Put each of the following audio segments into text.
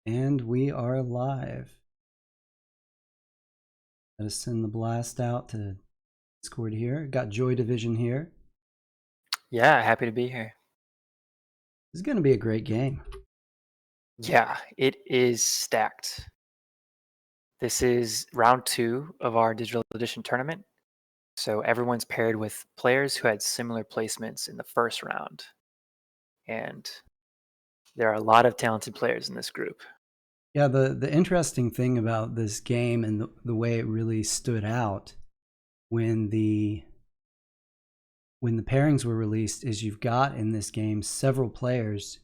And we are live. Let us send the blast out to Discord here. Got Joy Division here. Yeah, happy to be here. This is going to be a great game. Yeah, it is stacked. This is round 2 of our digital edition tournament. So everyone's paired with players who had similar placements in the first round. And there are a lot of talented players in this group. Yeah, the interesting thing about this game and the way it really stood out when the pairings were released is you've got in this game several players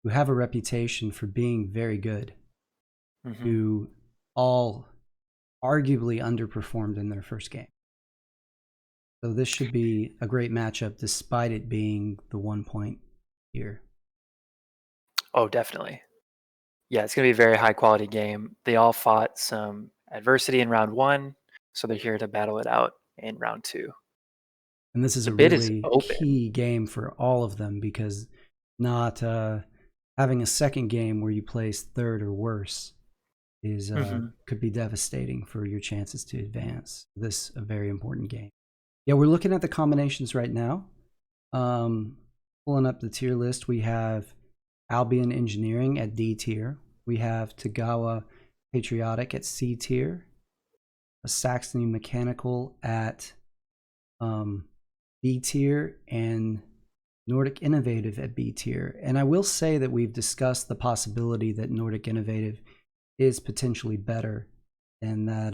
who have a reputation for being very good, who all arguably underperformed in their first game. So this should be a great matchup despite it being the 1 point here. Oh, definitely. Yeah, it's going to be a very high quality game. They all fought some adversity in round 1, so they're here to battle it out in round 2. And this is The a bid is really open. key game for all of them because not having a second game where you place third or worse is could be devastating for your chances to advance. This is a very important game. Yeah, we're looking at the combinations right now. Pulling up the tier list, we have Albion Engineering at D tier. We have Tagawa Patriotic at C tier. Saxony Mechanical at B tier, and Nordic Innovative at B tier. And I will say that we've discussed the possibility that Nordic Innovative is potentially better than that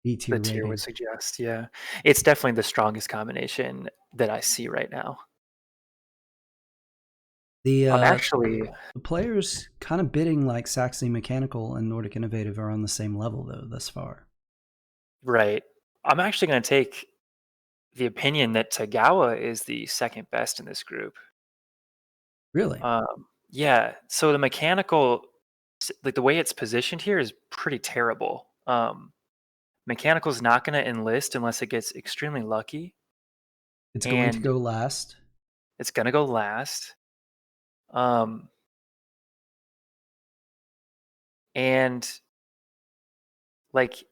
B tier The tier rating. would suggest, yeah. It's definitely the strongest combination that I see right now. The players kind of bidding like Saxony Mechanical and Nordic Innovative are on the same level though thus far. Right. I'm actually going to take the opinion that Tagawa is the second best in this group. Really? Yeah. So the mechanical, like the way it's positioned here, is pretty terrible. Mechanical's not going to enlist unless it gets extremely lucky, It's going to and go last. it's going to go last. Um, and like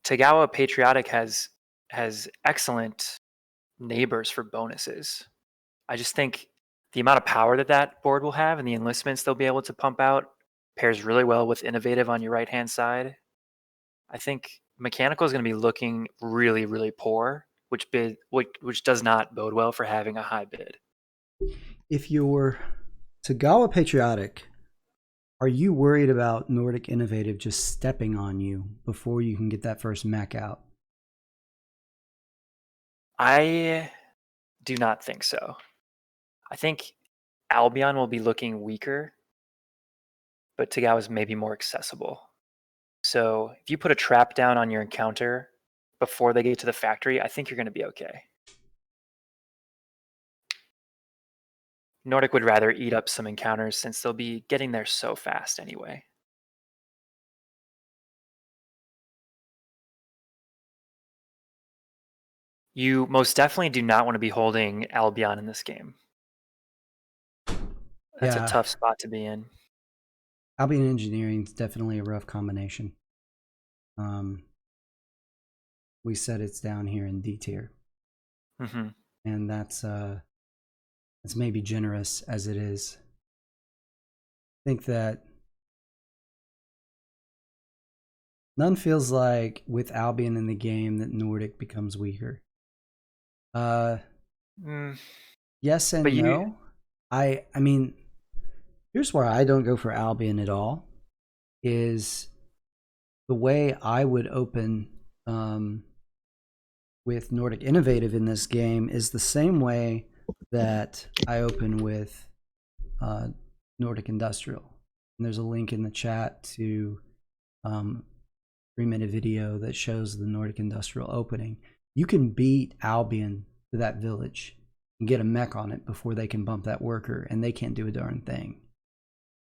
Tagawa Patriotic has excellent neighbors for bonuses. I just think the amount of power that that board will have and the enlistments they'll be able to pump out pairs really well with Innovative on your right-hand side. I think Mechanical is going to be looking really, really poor, which does not bode well for having a high bid. If you're Tagawa Patriotic, are you worried about Nordic Innovative just stepping on you before you can get that first mech out? I do not think so. I think Albion will be looking weaker, but Tagawa is maybe more accessible. So if you put a trap down on your encounter before they get to the factory, I think you're going to be okay. Nordic would rather eat up some encounters since they'll be getting there so fast anyway. You most definitely do not want to be holding Albion in this game. That's a Yeah, tough spot to be in. Albion Engineering is definitely a rough combination. We said it's down here in D tier, and that's maybe generous as it is. I think that none feels like with Albion in the game that Nordic becomes weaker. Yes and But you, no. I mean, here's where I don't go for Albion at all. Is the way I would open with Nordic Innovative in this game is the same way that I open with Nordic Industrial. And there's a link in the chat to 3-minute video that shows the Nordic Industrial opening. You can beat Albion to that village and get a mech on it before they can bump that worker, and they can't do a darn thing.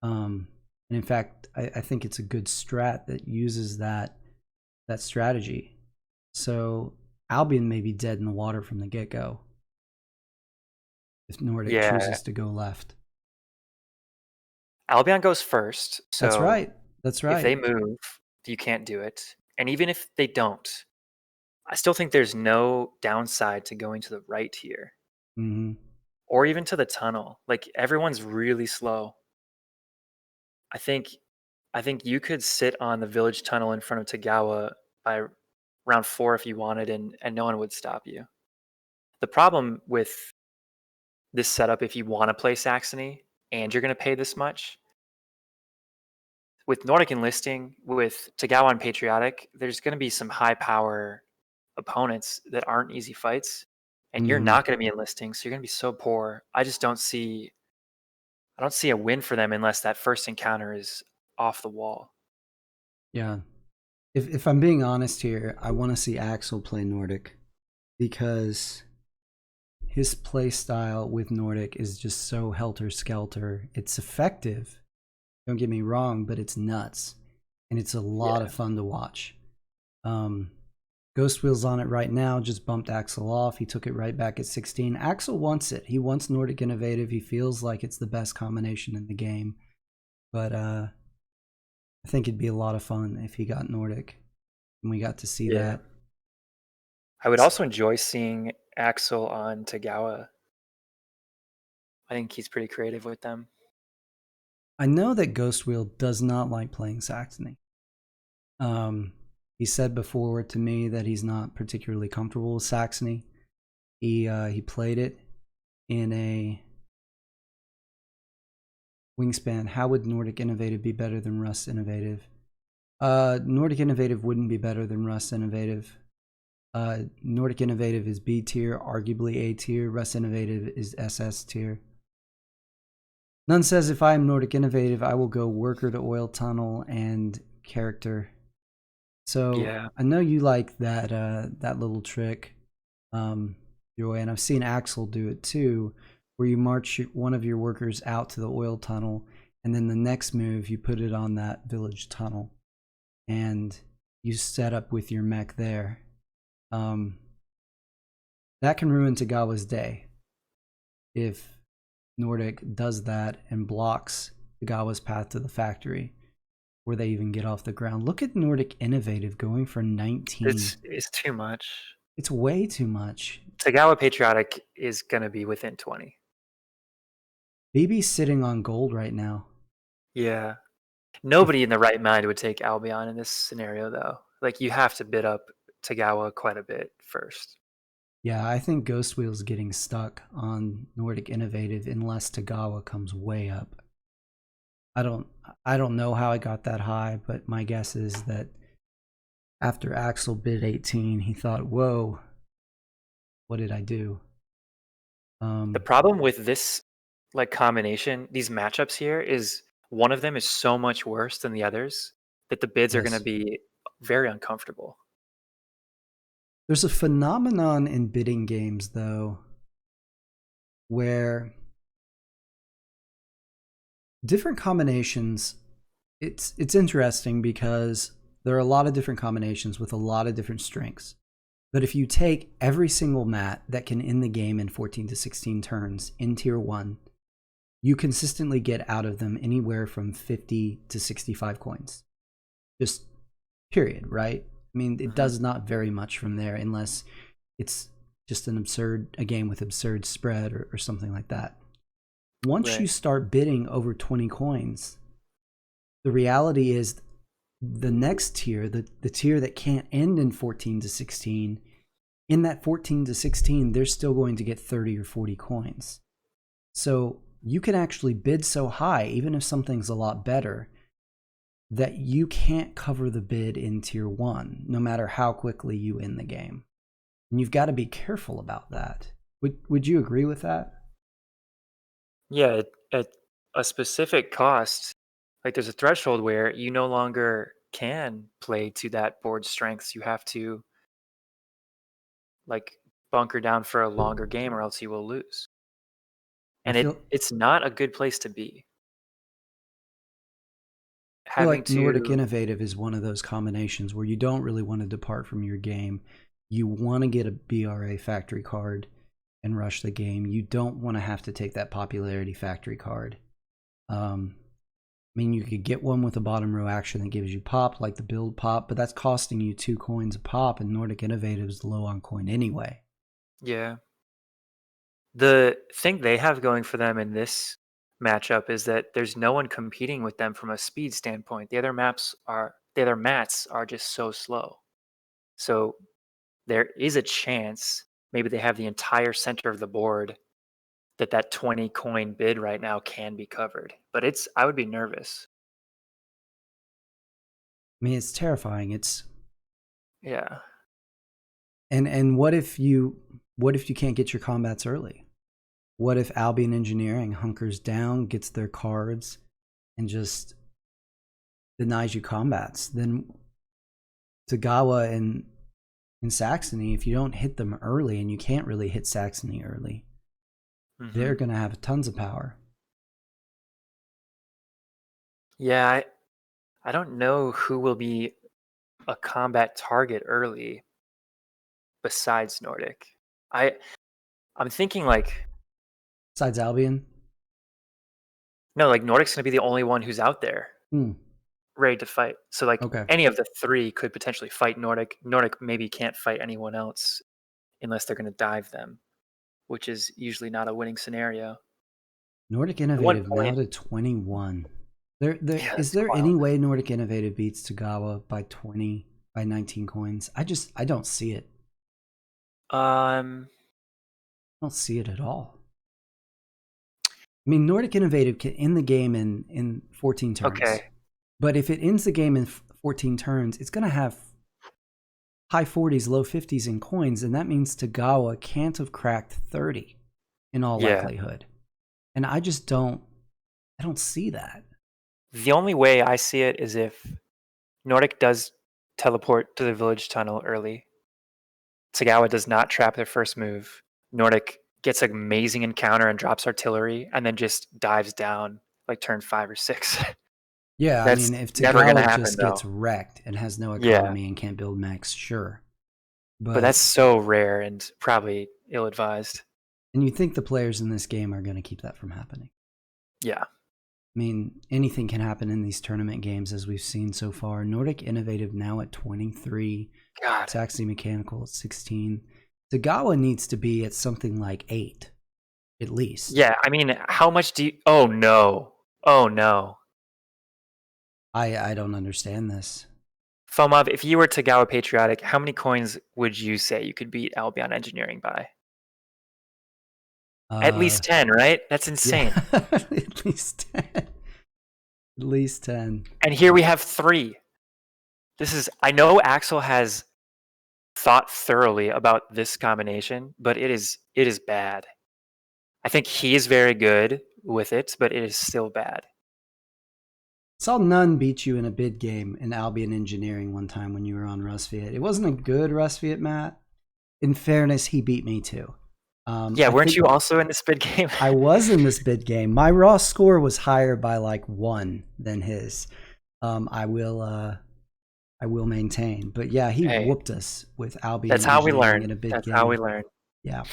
And in fact, I think it's a good strat that uses that strategy. So Albion may be dead in the water from the get-go if Nordic chooses to go left. Albion goes first, That's so right. That's if they right. move, you can't do it. And even if they don't, I still think there's no downside to going to the right here Hmm. or even to the tunnel. Like everyone's really slow. I think I think you could sit on the village tunnel in front of Tagawa by round 4 if you wanted and no one would stop you. The problem with this setup if you want to play Saxony and you're going to pay this much with Nordic enlisting, with Tagawa and Patriotic, there's going to be some high power opponents that aren't easy fights, and you're Hmm. not going to be enlisting, so you're going to be so poor. I don't see a win for them unless that first encounter is off the wall. Yeah. If I'm being honest here, I want to see Axel play Nordic because his play style with Nordic is just so helter skelter. It's effective, don't get me wrong, but it's nuts, and it's a lot Yeah, of fun to watch. Um, Ghost Wheel's on it right now. Just bumped Axel off. He took it right back at 16. Axel wants it. He wants Nordic Innovative. He feels like it's the best combination in the game. But I think it'd be a lot of fun if he got Nordic, and we got to see yeah. that. I would also enjoy seeing Axel on Tagawa. I think he's pretty creative with them. I know that Ghost Wheel does not like playing Saxony. Um, he said before to me that he's not particularly comfortable with Saxony. He played it in a Wingspan. How would Nordic Innovative be better than Rust Innovative? Nordic Innovative wouldn't be better than Rust Innovative. Nordic Innovative is B tier, arguably A tier. Rust Innovative is SS tier. None says if I am Nordic Innovative, I will go Worker to Oil Tunnel and Character. So Yeah, I know you like that that little trick, Joy, and I've seen Axel do it too, where you march one of your workers out to the oil tunnel, and then the next move you put it on that village tunnel, and you set up with your mech there. Um, that can ruin Tagawa's day if Nordic does that and blocks Tagawa's path to the factory, where they even get off the ground. Look at Nordic Innovative going for 19. it's too much. It's way too much. Tagawa Patriotic is going to be within 20. BB's sitting on gold right now. Yeah. If Nobody in the right mind would take Albion in this scenario, though. Like, you have to bid up Tagawa quite a bit first. Yeah, I think Ghost Wheel's getting stuck on Nordic Innovative unless Tagawa comes way up. I don't know how it got that high, but my guess is that after Axel bid 18, he thought, "Whoa, what did I do?" The problem with this like combination, these matchups here, is one of them is so much worse than the others that the bids are going to Yes. be very uncomfortable. There's a phenomenon in bidding games though where different combinations, it's interesting because there are a lot of different combinations with a lot of different strengths. But if you take every single mat that can end the game in 14 to 16 turns in tier 1, you consistently get out of them anywhere from 50 to 65 coins. Just period, right? I mean, it does not vary much from there unless it's just a game with absurd spread or something like that. Once you Right. start bidding over 20 coins, the reality is the next tier, the tier that can't end in 14 to 16, in that 14 to 16, they're still going to get 30 or 40 coins. So you can actually bid so high, even if something's a lot better, that you can't cover the bid in tier 1, no matter how quickly you end the game. And you've got to be careful about that. Would you agree with that? Yeah, at a specific cost, like there's a threshold where you no longer can play to that board strengths. You have to like bunker down for a longer game or else you will lose. I And feel it's not a good place to be. feel Having like Nordic to Innovative is one of those combinations where you don't really want to depart from your game. You want to get a BRA factory card and rush the game. You don't want to have to take that popularity factory card. mean, you could get one with a bottom row action that gives you pop, like the build pop, but that's costing you 2 coins a pop, and Nordic Innovative is low on coin anyway. Yeah. The thing they have going for them in this matchup is that there's no one competing with them from a speed standpoint. The other mats are just so slow. So there is a chance maybe they have the entire center of the board that 20 coin bid right now can be covered. But I would be nervous. I mean, it's terrifying. It's Yeah. and what if you can't get your combats early? What if Albion Engineering hunkers down, gets their cards, and just denies you combats? Then Tagawa and Saxony, if you don't hit them early, and you can't really hit Saxony early, they're going to have tons of power. Yeah, I don't know who will be a combat target early besides Nordic. I'm thinking like Besides Albion? no, like Nordic's gonna be the only one who's out there ready to fight. So like Okay. any of the three could potentially fight Nordic. Nordic maybe can't fight anyone else unless they're gonna dive them, which is usually not a winning scenario. Nordic Innovative now to 21. Is there any way Nordic Innovative beats Tagawa by 19 coins? I don't see it. I don't see it at all. I mean, Nordic Innovative can end the game in 14 turns. Okay. But if it ends the game in 14 turns, it's going to have high 40s, low 50s in coins, and that means Tagawa can't have cracked 30 in all likelihood. And I don't see that. The only way I see it is if Nordic does teleport to the village tunnel early. Tagawa does not trap their first move. Nordic gets an amazing encounter and drops artillery, and then just dives down like turn 5 or 6. Yeah, I mean, if Tagawa just gets wrecked and has no economy and can't build mechs, sure. But that's so rare and probably ill-advised. And you think the players in this game are going to keep that from happening? Yeah. I mean, anything can happen in these tournament games, as we've seen so far. Nordic Innovative now at 23. God. Saxony Mechanical at 16. Tagawa needs to be at something like 8, at least. Yeah, I mean, how much do you... Oh, no. Oh, no. I don't understand this. Fomov, if you were Tagawa Patriotic, how many coins would you say you could beat Albion Engineering by? At least 10, right? That's insane. Yeah. At least 10. At least 10. And here we have 3. I know Axel has thought thoroughly about this combination, but it is bad. I think he is very good with it, but it is still bad. Saw Nunn beat you in a bid game in Albion Engineering one time when you were on Rustviet. It wasn't a good Rustviet, Matt. In fairness, he beat me too. Weren't you also in this bid game? I was in this bid game. My raw score was higher by like 1 than his. I will maintain. But yeah, he whooped us with Albion. That's how we learn. In a bid That's game. how we learn. Yeah.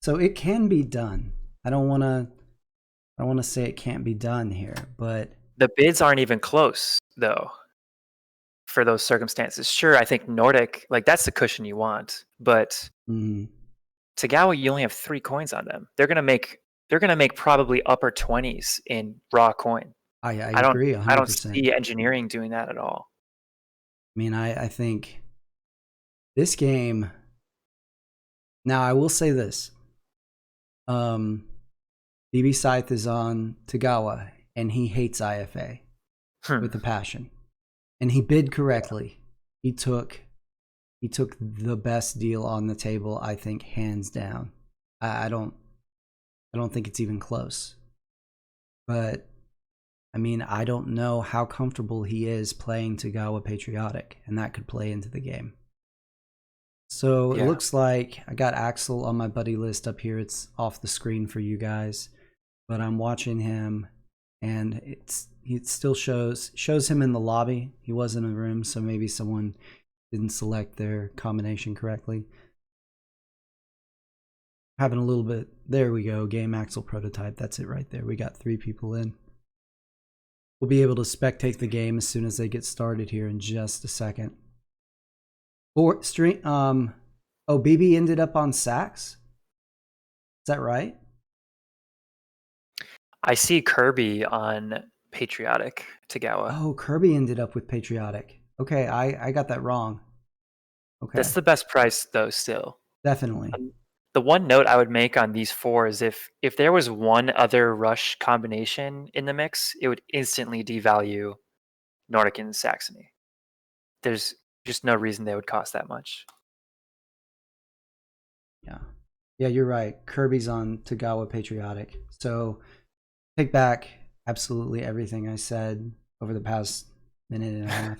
So it can be done. I don't want to say it can't be done here, but the bids aren't even close though. For those circumstances, sure, I think Nordic, like that's the cushion you want, but Tagawa, you only have 3 coins on them. They're gonna make probably upper 20s in raw coin. I agree 100%. I don't see engineering doing that at all. I mean, I think this game. Now, I will say this. BB Scythe is on Tagawa, and he hates IFA with a passion. And he bid correctly. He took the best deal on the table, I think, hands down. I don't think it's even close. But I mean, I don't know how comfortable he is playing Tagawa Patriotic, and that could play into the game. So it looks like I got Axel on my buddy list up here. It's off the screen for you guys, but I'm watching him, and it still shows him in the lobby. He was in a room, so maybe someone didn't select their combination correctly. Having a little bit. There we go. Game Axel prototype. That's it right there. We got 3 people in. We'll be able to spectate the game as soon as they get started here in just a second. Or stream. Oh, BB ended up on Sachs. Is that right? I see Kirby on Patriotic Tagawa. Oh, Kirby ended up with Patriotic. Okay, I got that wrong. Okay, That's the best price though. Still, definitely. the one note I would make on these four is if there was one other rush combination in the mix, it would instantly devalue Nordic and Saxony. There's just no reason they would cost that much. Yeah, you're right. Kirby's on Tagawa Patriotic. So take back absolutely everything I said over the past minute and a half.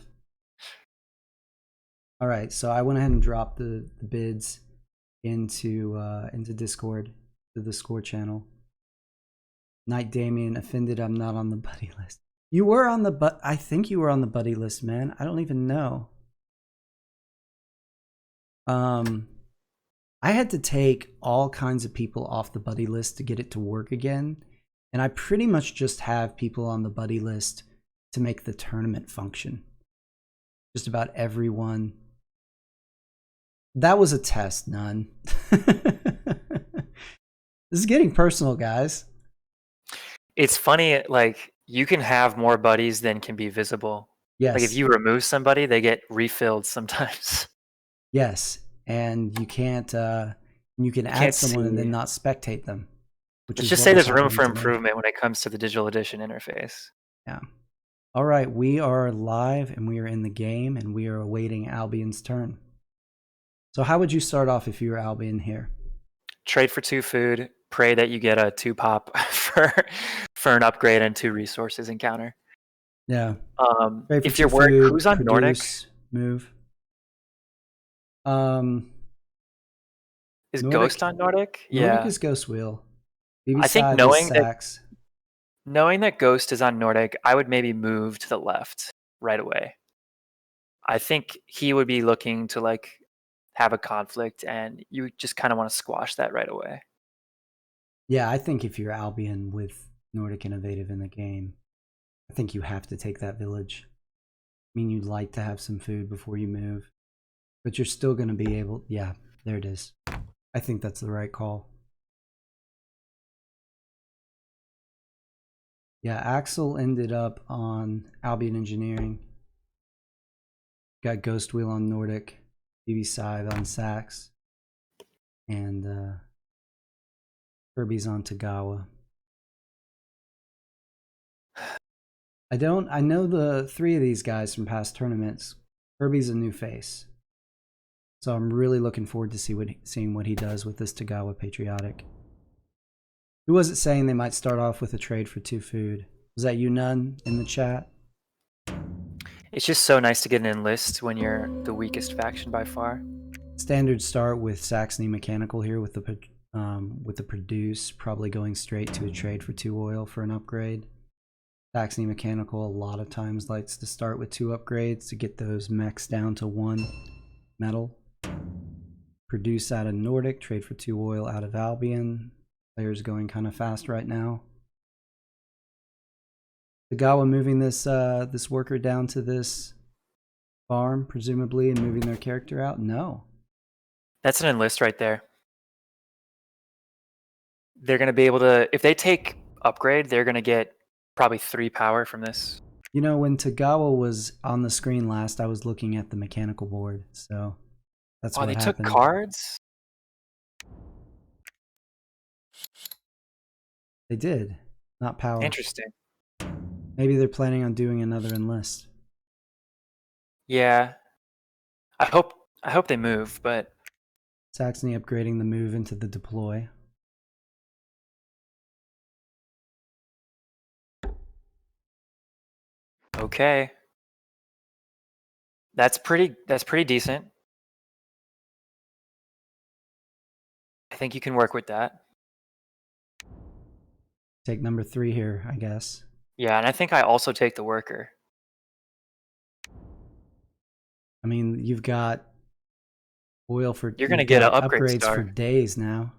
All right, so I went ahead and dropped the bids into Discord, to the score channel. Night Damien, offended I'm not on the buddy list. You were on the I think you were on the buddy list, man. I don't even know. I had to take all kinds of people off the buddy list to get it to work again. And I pretty much just have people on the buddy list to make the tournament function. Just about everyone. That was a test, none. This is getting personal, guys. It's funny, like, you can have more buddies than can be visible. Yes. Like, if you remove somebody, they get refilled sometimes. Yes. And you can't, you can add someone and then not spectate them. Let's just say there's room for improvement when it comes to the digital edition interface. Yeah. All right. We are live and we are in the game and we are awaiting Albion's turn. So how would you start off if you were Albion here? Trade for 2 food. Pray that you get a 2 pop for an upgrade and 2 resources encounter. Yeah. If you're worried, who's on Nordic? Move. Is Ghost on Nordic? Nordic is Ghost Wheel. I think knowing that Ghost is on Nordic, I would maybe move to the left right away. I think he would be looking to like have a conflict, and you just kind of want to squash that right away. Yeah, I think if you're Albion with Nordic Innovative in the game, I think you have to take that village. I mean, you'd like to have some food before you move, but you're still going to be able... Yeah, there it is. I think that's the right call. Yeah, Axel ended up on Albion Engineering. Got Ghost Wheel on Nordic, BB Scythe on Sax, and Kirby's on Tagawa. I know the 3 of these guys from past tournaments. Kirby's a new face. So I'm really looking forward to seeing what he does with this Tagawa Patriotic. Who was it saying they might start off with a trade for 2 food? Was that you, None, in the chat? It's just so nice to get an enlist when you're the weakest faction by far. Standard start with Saxony Mechanical here with the produce, probably going straight to a trade for 2 oil for an upgrade. Saxony Mechanical a lot of times likes to start with 2 upgrades to get those mechs down to 1 metal. Produce out of Nordic, trade for 2 oil out of Albion. Players going kind of fast right now. Tagawa moving this this worker down to this farm, presumably, and moving their character out? No. That's an enlist right there. They're going to be able to, if they take upgrade, they're going to get probably 3 power from this. You know, when Tagawa was on the screen last, I was looking at the mechanical board, so that's what happened. Oh, they took cards? They did, not power. Interesting. Maybe they're planning on doing another enlist. Yeah. I hope they move, but Saxony upgrading the move into the deploy. okay. That's pretty decent. I think you can work with that. Take number 3 here, I guess. Yeah, and I think I also take the worker. I mean, you've got oil for... You're going to get an upgrades for days now.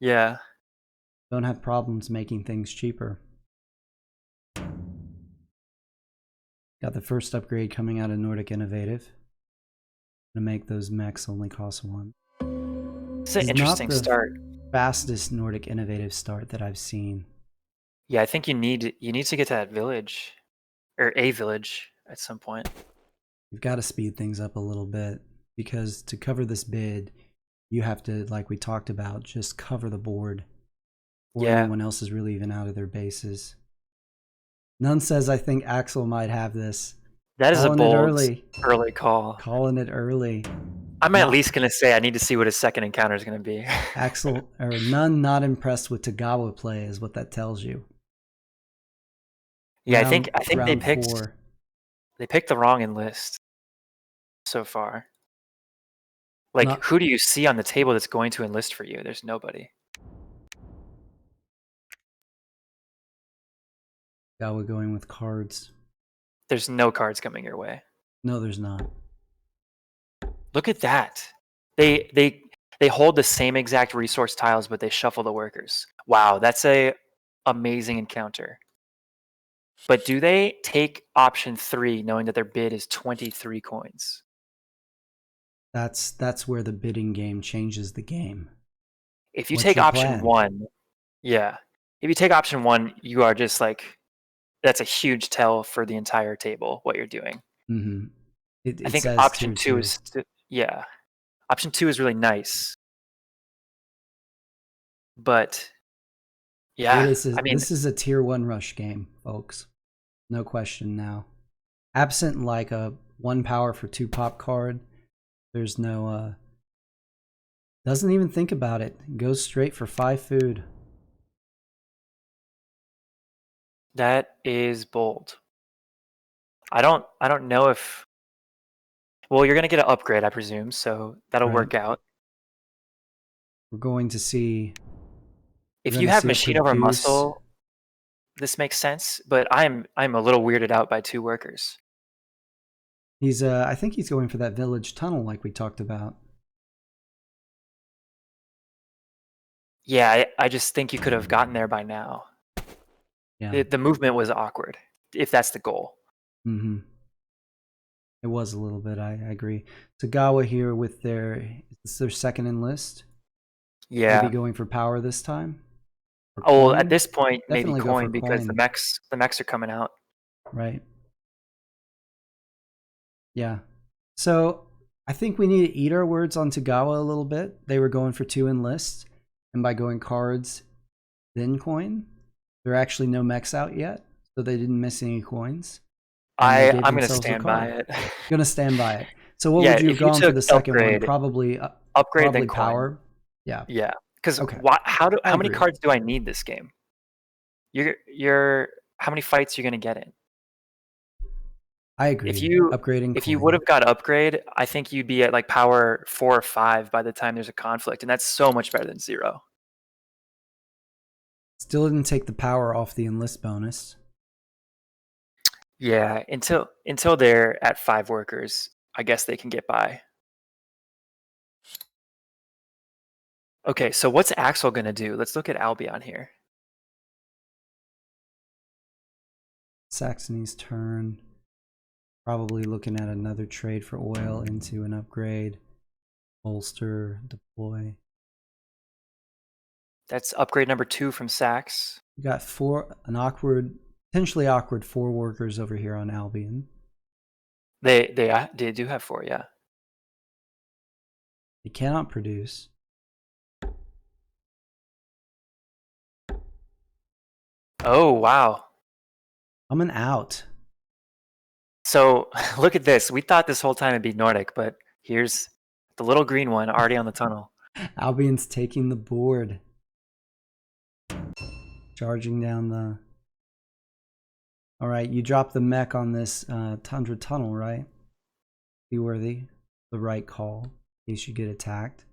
Yeah. Don't have problems making things cheaper. Got the first upgrade coming out of Nordic Innovative. To make those mechs only cost 1. It's an interesting start. Fastest Nordic Innovative start that I've seen. Yeah, I think you need to get to that village, or a village at some point. You've got to speed things up a little bit, because to cover this bid, you have to, like we talked about, just cover the board before anyone else is really even out of their bases. None says I think Axel might have this. That is a bold early call. Calling it early. I'm at least going to say I need to see what his second encounter is going to be. Axel, or None not impressed with Tagawa play is what that tells you. Yeah, I think they picked the wrong enlist so far. Like, who do you see on the table that's going to enlist for you? There's nobody. Tagawa going with cards. There's no cards coming your way. No, there's not. Look at that. They hold the same exact resource tiles, but they shuffle the workers. Wow, that's a amazing encounter. But do they take option 3 knowing that their bid is 23 coins? That's where the bidding game changes the game. If you take option 1, yeah. If you take option 1, you are just like, that's a huge tell for the entire table what you're doing. Mm-hmm. I think option 2 is option 2 is really nice. But yeah, this is a tier 1 rush game, folks. No question now. Absent like a 1 power for 2 pop card, there's no doesn't even think about it. Goes straight for 5 food. That is bold. I don't know if, well, you're going to get an upgrade, I presume, so that'll work out. We're going to see, if you have machine over muscle, this makes sense, but I'm a little weirded out by 2 workers. He's I think he's going for that village tunnel like we talked about. Yeah, I just think you could have gotten there by now. Yeah. The movement was awkward, if that's the goal. Mm-hmm. It was a little bit, I agree. Tagawa here with their second enlist. Yeah. Maybe going for power this time? Oh, well, at this point, definitely maybe coin because the mechs are coming out. Right. Yeah. So I think we need to eat our words on Tagawa a little bit. They were going for 2 enlists, and by going cards, then coin. There are actually no mechs out yet, so they didn't miss any coins. I'm going to stand by it. Going to stand by it. So what would you have gone for the second one? Probably upgrade, then power. Coin. Yeah. Yeah. Because how many cards do I need this game? How many fights are you going to get in? I agree. If you would have got upgrade, I think you'd be at like power 4 or 5 by the time there's a conflict, and that's so much better than 0. Still didn't take the power off the enlist bonus. Yeah, until they're at 5 workers, I guess they can get by. Okay, so what's Axel gonna do? Let's look at Albion here. Saxony's turn. Probably looking at another trade for oil into an upgrade. Bolster, deploy. That's upgrade number 2 from Sax. You got potentially awkward 4 workers over here on Albion. They do have 4, yeah. They cannot produce. Oh, wow. Coming out. So look at this. We thought this whole time it'd be Nordic, but here's the little green one already on the tunnel. Albion's taking the board. Charging down the... All right, you drop the mech on this Tundra tunnel, right? Be worthy. The right call in case you get attacked.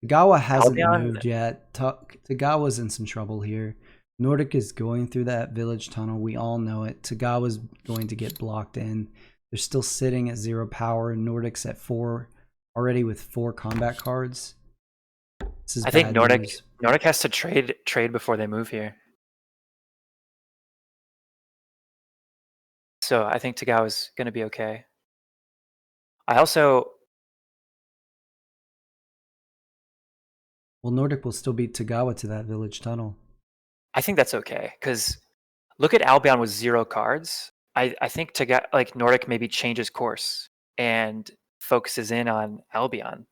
Tagawa hasn't moved yet. Tagawa's in some trouble here. Nordic is going through that village tunnel. We all know it. Tagawa's going to get blocked in. They're still sitting at 0 power. Nordic's at 4 already with 4 combat cards. This is I think Nordic has to trade before they move here. So I think Tagawa is going to be okay. I also, Well, Nordic will still beat Tagawa to that village tunnel. I think that's okay because look at Albion with 0 cards. I think like Nordic maybe changes course and focuses in on Albion.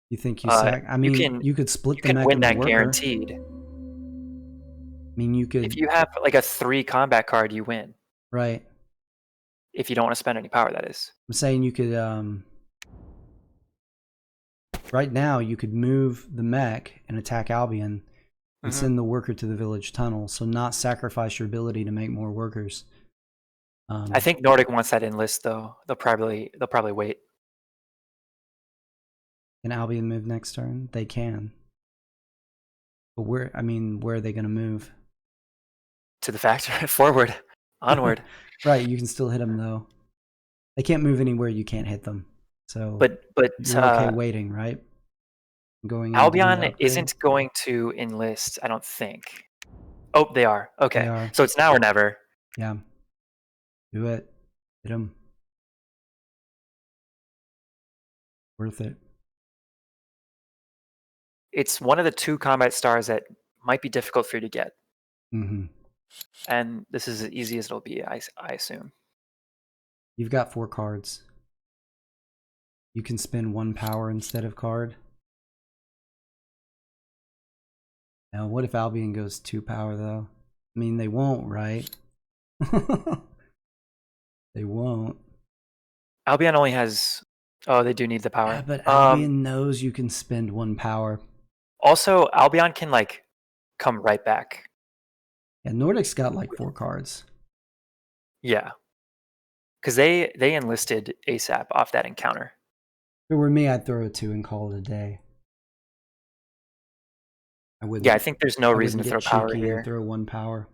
You think you sack? I mean, you could split You the can mech win and the that worker. guaranteed. I mean, you could. If you have like a 3 combat card, you win. Right. If you don't want to spend any power, that is. I'm saying you could. Right now, you could move the mech and attack Albion and send the worker to the village tunnel, so not sacrifice your ability to make more workers. I think Nordic wants that enlist though. They'll probably wait. Can Albion move next turn? They can. But where are they going to move? To the factory, forward, onward. Right, you can still hit them though. They can't move anywhere you can't hit them. So, but you're okay waiting, right? Going Albion isn't going to enlist, I don't think. Oh, they are. Okay, They are. so it's now or never. Yeah. Do it. Hit them. Worth it. It's one of the 2 combat stars that might be difficult for you to get. Mm-hmm. And this is as easy as it'll be, I assume. You've got 4 cards. You can spend 1 power instead of card. Now, what if Albion goes 2 power, though? I mean, they won't, right? They won't. Albion only has... Oh, they do need the power. Yeah, but Albion knows you can spend 1 power. Also, Albion can, like, come right back. Yeah, Nordic's got, like, 4 cards. Yeah. Because they enlisted ASAP off that encounter. If it were me, I'd throw a 2 and call it a day. I wouldn't. Yeah, I think there's no reason to throw power here. And throw 1 power.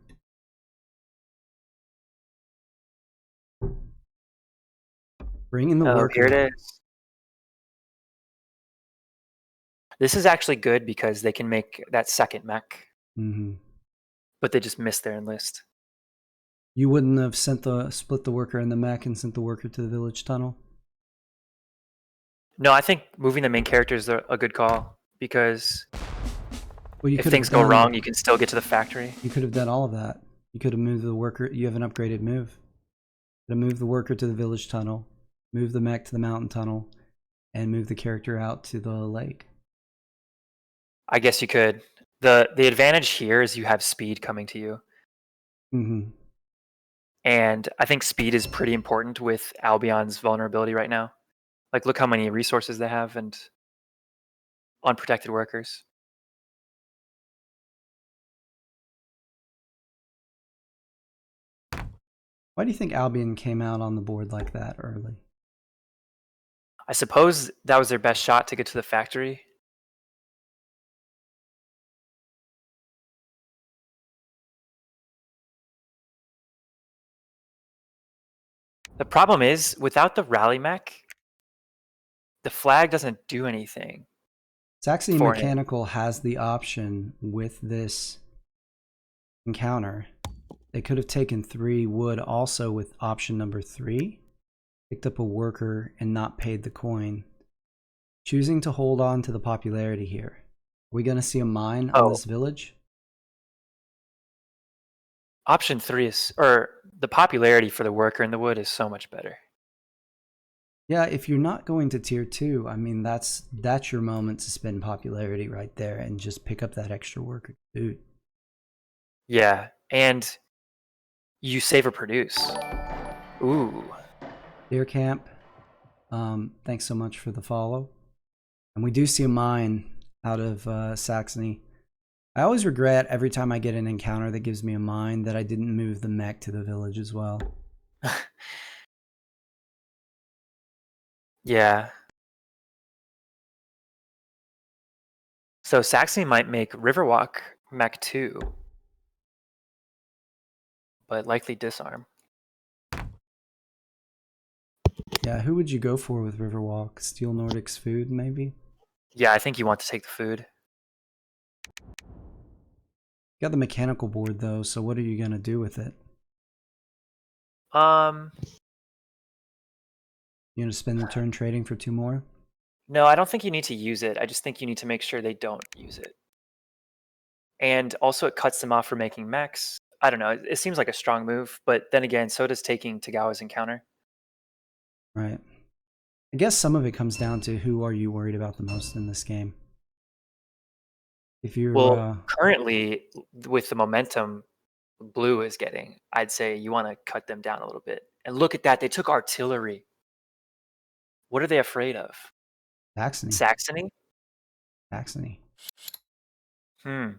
Bring in the worker. Here it is. This is actually good because they can make that second mech. Mm-hmm. But they just missed their enlist. You wouldn't have split the worker and the mech and sent the worker to the village tunnel? No, I think moving the main character is a good call because if things go wrong, you can still get to the factory. You could have done all of that. You could have moved the worker. You have an upgraded move. You could have moved the worker to the village tunnel, move the mech to the mountain tunnel, and move the character out to the lake. I guess you could. The advantage here is you have speed coming to you. Mm-hmm. And I think speed is pretty important with Albion's vulnerability right now. Like, look how many resources they have and unprotected workers. Why do you think Albion came out on the board like that early? I suppose that was their best shot to get to the factory. The problem is, without the rally mech, the flag doesn't do anything. Saxony Mechanical has the option with this encounter. They could have taken 3 wood also with option number 3, picked up a worker, and not paid the coin. Choosing to hold on to the popularity here. Are we going to see a mine on this village? Option 3 is, or the popularity for the worker in the wood is so much better. Yeah, if you're not going to tier 2, I mean, that's your moment to spend popularity right there and just pick up that extra worker boot. Yeah, and you save or produce. Ooh. Deer Camp, thanks so much for the follow. And we do see a mine out of Saxony. I always regret every time I get an encounter that gives me a mine that I didn't move the mech to the village as well. Yeah. So Saxony might make Riverwalk mech 2, but likely disarm. Yeah, who would you go for with Riverwalk? Steal Nordic's food, maybe? Yeah, I think you want to take the food. You got the mechanical board, though, so what are you going to do with it? Um, You gonna spend the turn trading for 2 more? no, I don't think you need to use it. I just think you need to make sure they don't use it. And also, it cuts them off from making mechs. I don't know. It seems like a strong move, but then again, so does taking Tagawa's encounter. Right. I guess some of it comes down to who are you worried about the most in this game. If you're Well, currently, with the momentum blue is getting, I'd say you want to cut them down a little bit. And look at that. They took artillery. What are they afraid of? Saxony. Saxony? Saxony. Hmm.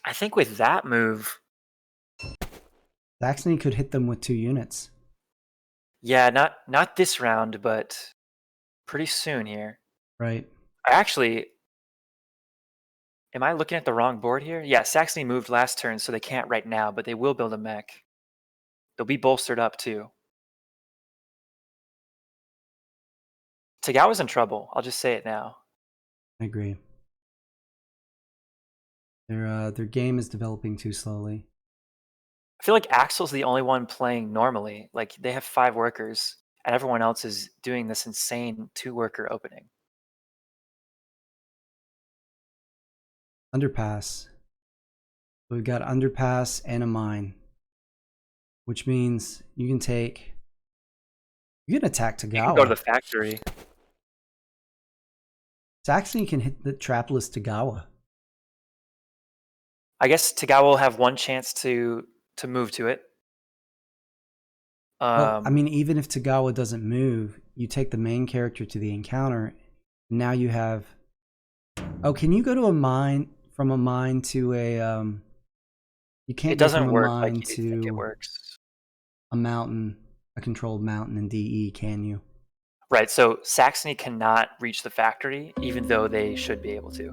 I think with that move, Saxony could hit them with 2 units. yeah, not this round, but pretty soon here. Right. I actually, am I looking at the wrong board here? Yeah, Saxony moved last turn, so they can't right now, but they will build a mech. They'll be bolstered up too. Tagawa's in trouble. I'll just say it now. I agree. Their game is developing too slowly. I feel like Axel's the only one playing normally. Like, they have 5 workers, and everyone else is doing this insane 2-worker opening. Underpass. We've got underpass and a mine, which means you can take. You can attack You can go to the Tagawa. factory. Saxony can hit the trapless Tagawa. I guess Tagawa will have one chance to move to it. Well, I mean, even if Tagawa doesn't move, you take the main character to the encounter. And now you have. Oh, can you go to a mine from a mine to a? You can't It go doesn't from a work like mine you think it to works. a mountain, a controlled mountain in DE, can you? Right, so Saxony cannot reach the factory, even though they should be able to.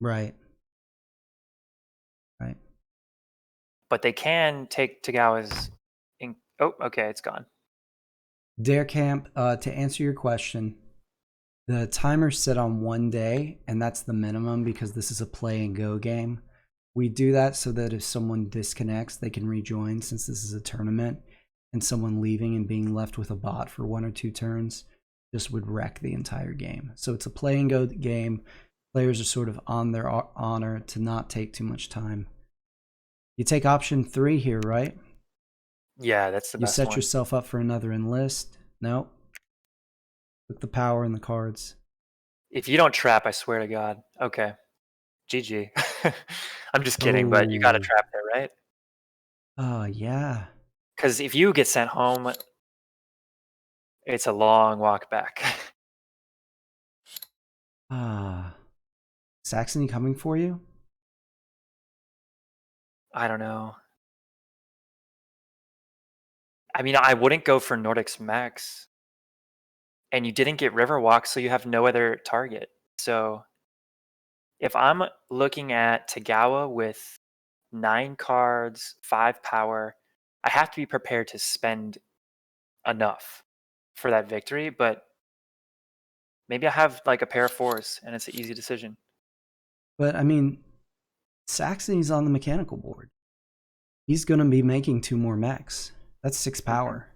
Right. Right. But they can take Tagawa's. Oh, okay, it's gone. Dare Camp, to answer your question, the timer's set on 1 day, and that's the minimum because this is a play and go game. We do that so that if someone disconnects, they can rejoin since this is a tournament, and someone leaving and being left with a bot for 1 or 2 turns just would wreck the entire game. So it's a play and go game. Players are sort of on their honor to not take too much time. You take option 3 here, right? Yeah, that's the You best set one. yourself up for another enlist. Nope. Took the power in the cards. If you don't trap, I swear to God. Okay. GG. I'm just kidding, but you got to Oh. trap there, right? Yeah. Because if you get sent home, it's a long walk back. Saxony coming for you? I don't know. I mean, I wouldn't go for Nordics Max. And you didn't get Riverwalk, so you have no other target. So if I'm looking at Tagawa with 9 cards, 5 power, I have to be prepared to spend enough for that victory, but maybe I have like a pair of 4s and it's an easy decision. But I mean, Saxony's on the mechanical board. He's going to be making 2 more mechs. That's 6 power.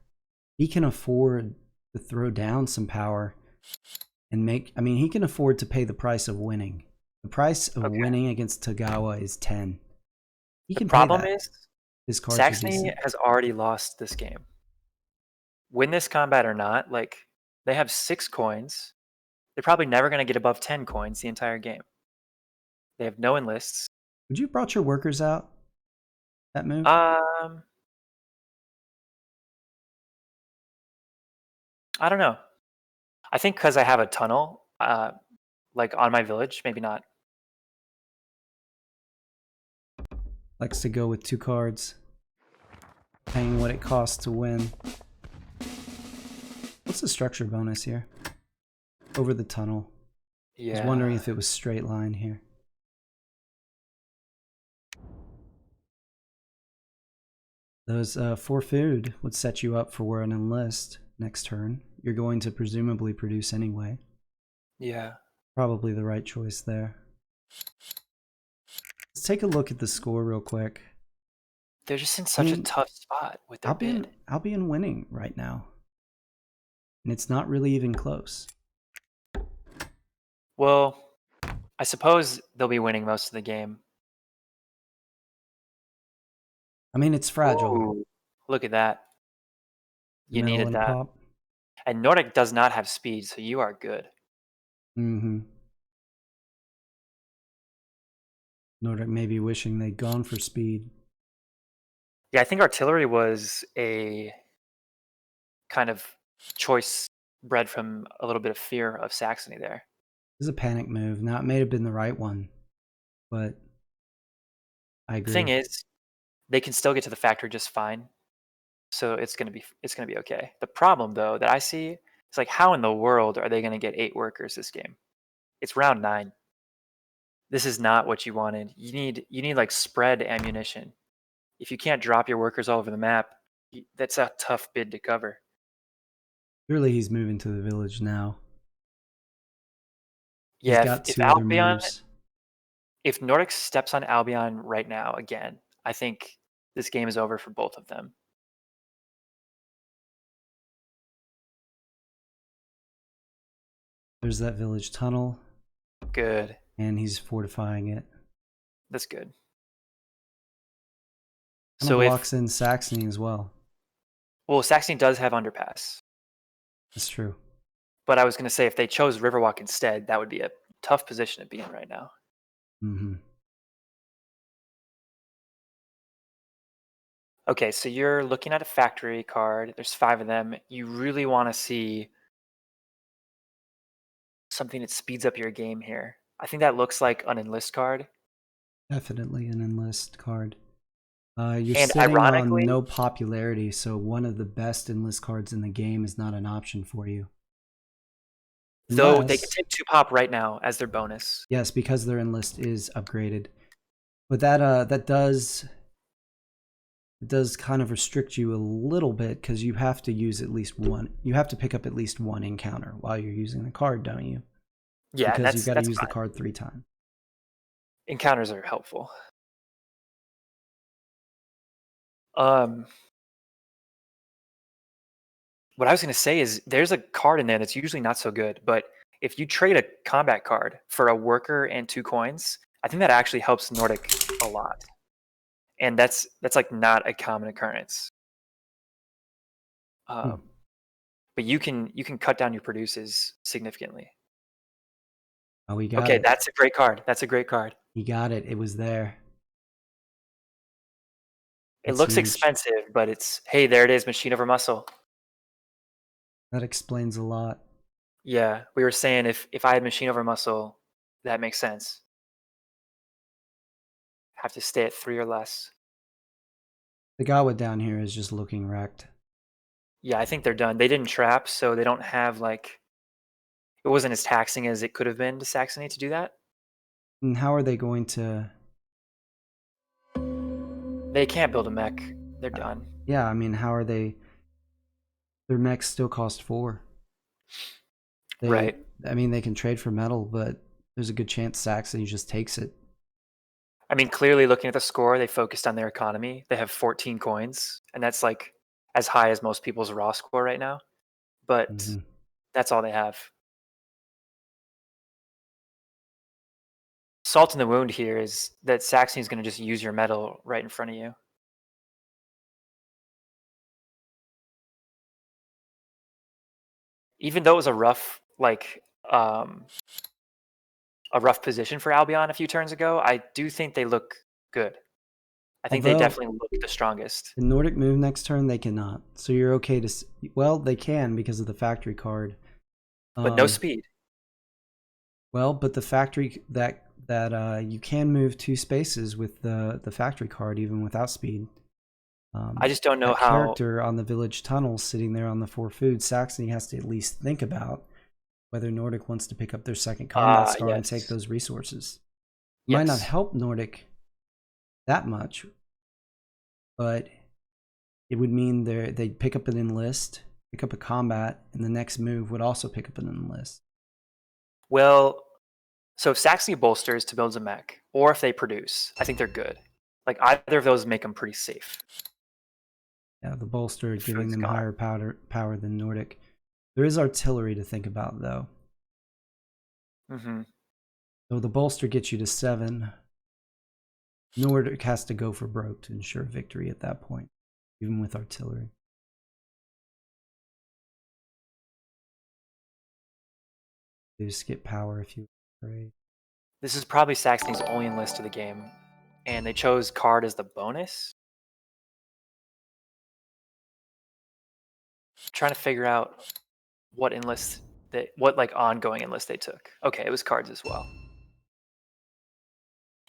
He can afford to throw down some power and make. I mean, he can afford to pay the price of winning. The price of winning against Tagawa is 10. He can The problem pay that. is, His cards are Saxony decent. has already lost this game. Win this combat or not, like, they have 6 coins. They're probably never going to get above 10 coins the entire game. They have no enlists. Would you have brought your workers out? That move? I don't know. I think because I have a tunnel, like on my village, maybe not. Likes to go with 2 cards, paying what it costs to win. What's the structure bonus here? Over the tunnel. Yeah. I was wondering if it was straight line here. Those 4 food would set you up for an enlist next turn. You're going to presumably produce anyway. Yeah. Probably the right choice there. take a look at the score real quick. They're just in such a tough spot with their bid. Albion winning right now, and it's not really even close. Well, I suppose they'll be winning most of the game. I mean, it's fragile. Ooh, look at that. You Middle needed and that. pop. And Nordic does not have speed, so you are good. Mm-hmm. Nordic maybe wishing they'd gone for speed. Yeah, I think artillery was a kind of choice bred from a little bit of fear of Saxony there. This is a panic move. Now, it may have been the right one, but I agree. The thing is, they can still get to the factory just fine. So it's gonna be okay. The problem though that I see is like, how in the world are they gonna get 8 workers this game? It's round 9. This is not what you wanted. You need like spread ammunition. If you can't drop your workers all over the map, that's a tough bid to cover. Surely he's moving to the village now. Yeah, he's got two other moves. If Nordic steps on Albion right now again, I think this game is over for both of them. There's that village tunnel. Good. And he's fortifying it. That's good. So blocks in Saxony as well. Well, Saxony does have underpass. That's true. But I was going to say, if they chose Riverwalk instead, that would be a tough position to be in right now. Mm-hmm. Okay, so you're looking at a factory card. There's 5 of them. You really want to see something that speeds up your game here. I think that looks like an enlist card. Definitely an enlist card. You're sitting on no popularity, so one of the best enlist cards in the game is not an option for you. Though they can take 2 pop right now as their bonus. Yes, because their enlist is upgraded. But that does kind of restrict you a little bit, because you have to use at least one. You have to pick up at least one encounter while you're using the card, don't you? Yeah, because you've got to use the card 3 times. Encounters are helpful. What I was going to say is there's a card in there that's usually not so good, but if you trade a combat card for a worker and 2 coins, I think that actually helps Nordic a lot. And that's like not a common occurrence. But you can cut down your produces significantly. Oh, we got it. Okay, that's a great card. That's a great card. You got it. It was there. It looks expensive, but it's, hey, there it is, machine over muscle. That explains a lot. Yeah, we were saying if I had machine over muscle, that makes sense. Have to stay at 3 or less. The Gawa down here is just looking wrecked. Yeah, I think they're done. They didn't trap, so they don't have like, it wasn't as taxing as it could have been to Saxony to do that. And how are they going to? They can't build a mech. They're done. Yeah, I mean, how are they? Their mechs still cost 4. Right. I mean, they can trade for metal, but there's a good chance Saxony just takes it. I mean, clearly looking at the score, they focused on their economy. They have 14 coins, and that's like as high as most people's raw score right now. But that's all they have. Salt in the wound here is that Saxony is going to just use your metal right in front of you. Even though it was a rough, a rough position for Albion a few turns ago, I do think they look good. I think they definitely look the strongest. The Nordic move next turn, they cannot. So you're okay to... Well, they can because of the factory card. But no speed. Well, but the factory... that you can move 2 spaces with the factory card even without speed. I just don't know how... character on the village tunnel sitting there on the 4 food, Saxony has to at least think about whether Nordic wants to pick up their second combat star and take those resources. It might not help Nordic that much, but it would mean they'd pick up an enlist, pick up a combat, and the next move would also pick up an enlist. Well, So if Saxony bolsters to build a mech, or if they produce, I think they're good. Like either of those make them pretty safe. Yeah, the bolster The giving food's them gone. higher power than Nordic. There is artillery to think about, though. Mm-hmm. So the bolster gets you to 7. Nordic has to go for broke to ensure victory at that point, even with artillery. You just get power if you upgrade. This is probably Saxony's only enlist of the game, and they chose card as the bonus. I'm trying to figure out what enlist what like ongoing enlist they took. Okay, it was cards as well.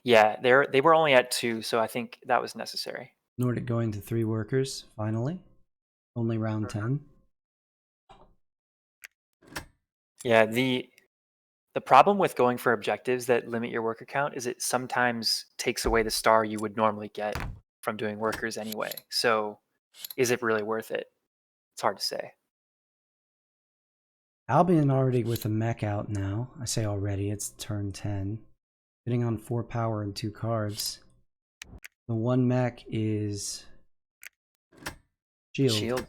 Yeah, they were only at 2, so I think that was necessary. Nordic going to 3 workers, finally. Only round 10. Yeah, the problem with going for objectives that limit your worker count is it sometimes takes away the star you would normally get from doing workers anyway. So is it really worth it? It's hard to say. Albion already with a mech out now. I say already, it's turn 10. Hitting on 4 power and 2 cards. The one mech is Shield.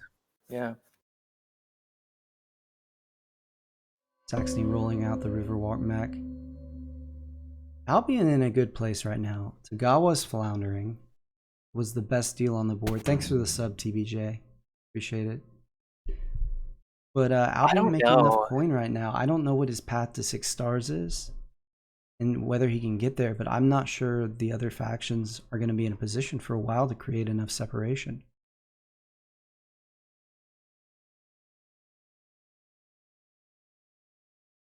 Yeah. Saxony rolling out the Riverwalk mech. Albion in a good place right now. Tagawa's floundering. Was the best deal on the board. Thanks for the sub, TBJ. Appreciate it. But Albion making enough coin right now. I don't know what his path to 6 stars is and whether he can get there, but I'm not sure the other factions are going to be in a position for a while to create enough separation.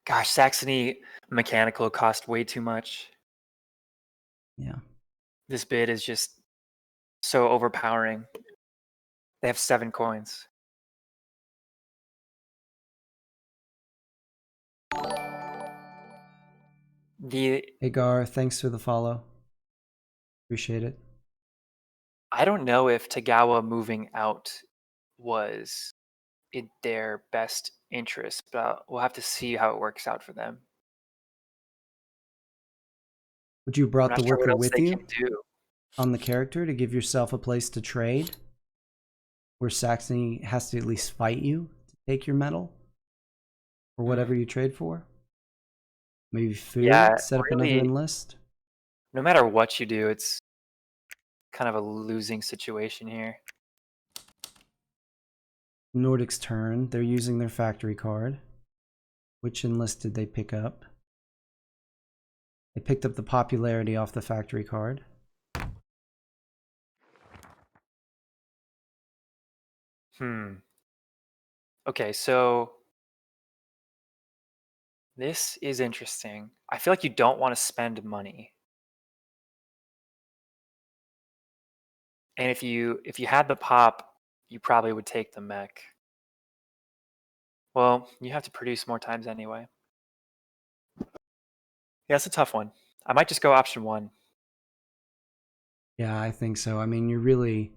Gosh, Saxony mechanical cost way too much. Yeah. This bid is just so overpowering. They have 7 coins. Hey Gar, thanks for the follow. Appreciate it. I don't know if Tagawa moving out was in their best interest, but we'll have to see how it works out for them. Would you brought the worker with you can do. on the character to give yourself a place to trade? Where Saxony has to at least fight you to take your metal? Or whatever you trade for? Maybe food? Yeah, Set up really, another enlist? no matter what you do, it's kind of a losing situation here. Nordic's turn. They're using their factory card. Which enlist did they pick up? They picked up the popularity off the factory card. Okay, so this is interesting. I feel like you don't want to spend money. And if you had the pop, you probably would take the mech. Well, you have to produce more times anyway. Yeah, it's a tough one. I might just go option 1. Yeah, I think so. I mean, the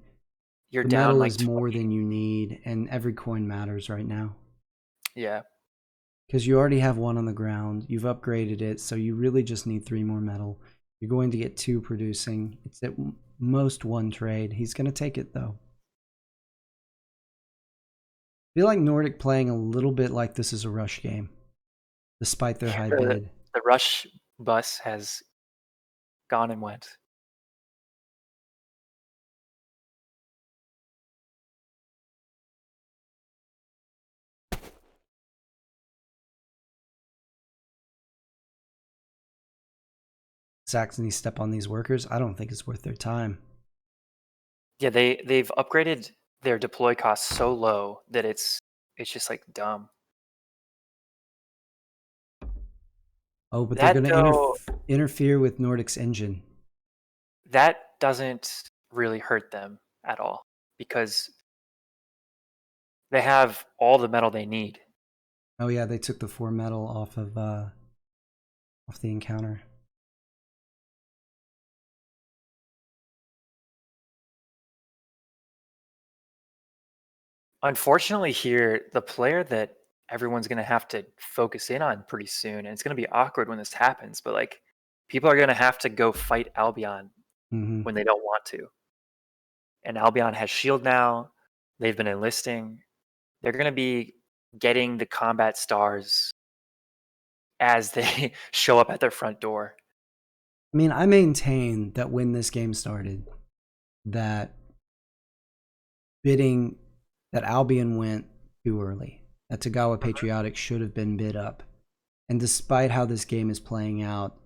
You're down metal like is more 20. than you need, and every coin matters right now. Yeah. Because you already have 1 on the ground, you've upgraded it, so you really just need 3 more metal. You're going to get 2 producing. It's at most 1 trade. He's going to take it, though. I feel like Nordic playing a little bit like this is a rush game, despite their high bid. The rush bus has gone and went. Saxony step on these workers. I don't think it's worth their time. Yeah, they've upgraded their deploy costs so low that it's just like dumb. Oh, but they're going to interfere with Nordic's engine. That doesn't really hurt them at all because they have all the metal they need. Oh yeah, they took the 4 metal off of the encounter. Unfortunately here, the player that everyone's going to have to focus in on pretty soon. And it's going to be awkward when this happens. But like, people are going to have to go fight Albion when they don't want to. And Albion has Shield now. They've been enlisting. They're going to be getting the combat stars as they show up at their front door. I mean, I maintain that when this game started, that Albion went too early. That Tagawa Patriotic should have been bid up. And despite how this game is playing out,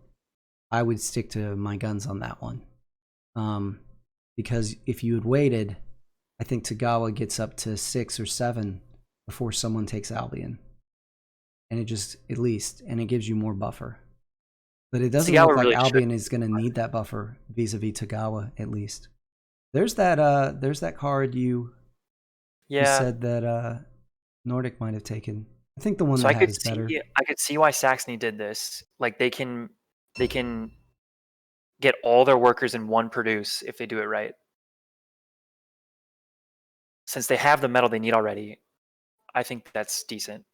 I would stick to my guns on that one. Because if you had waited, I think Tagawa gets up to 6 or 7 before someone takes Albion. And it gives you more buffer. But it doesn't look like really Albion is going to need that buffer vis-a-vis Tagawa, at least. There's that card you said that Nordic might have taken. I think the one that is better. I could see why Saxony did this. Like they can get all their workers in one produce if they do it right. Since they have the metal they need already, I think that's decent.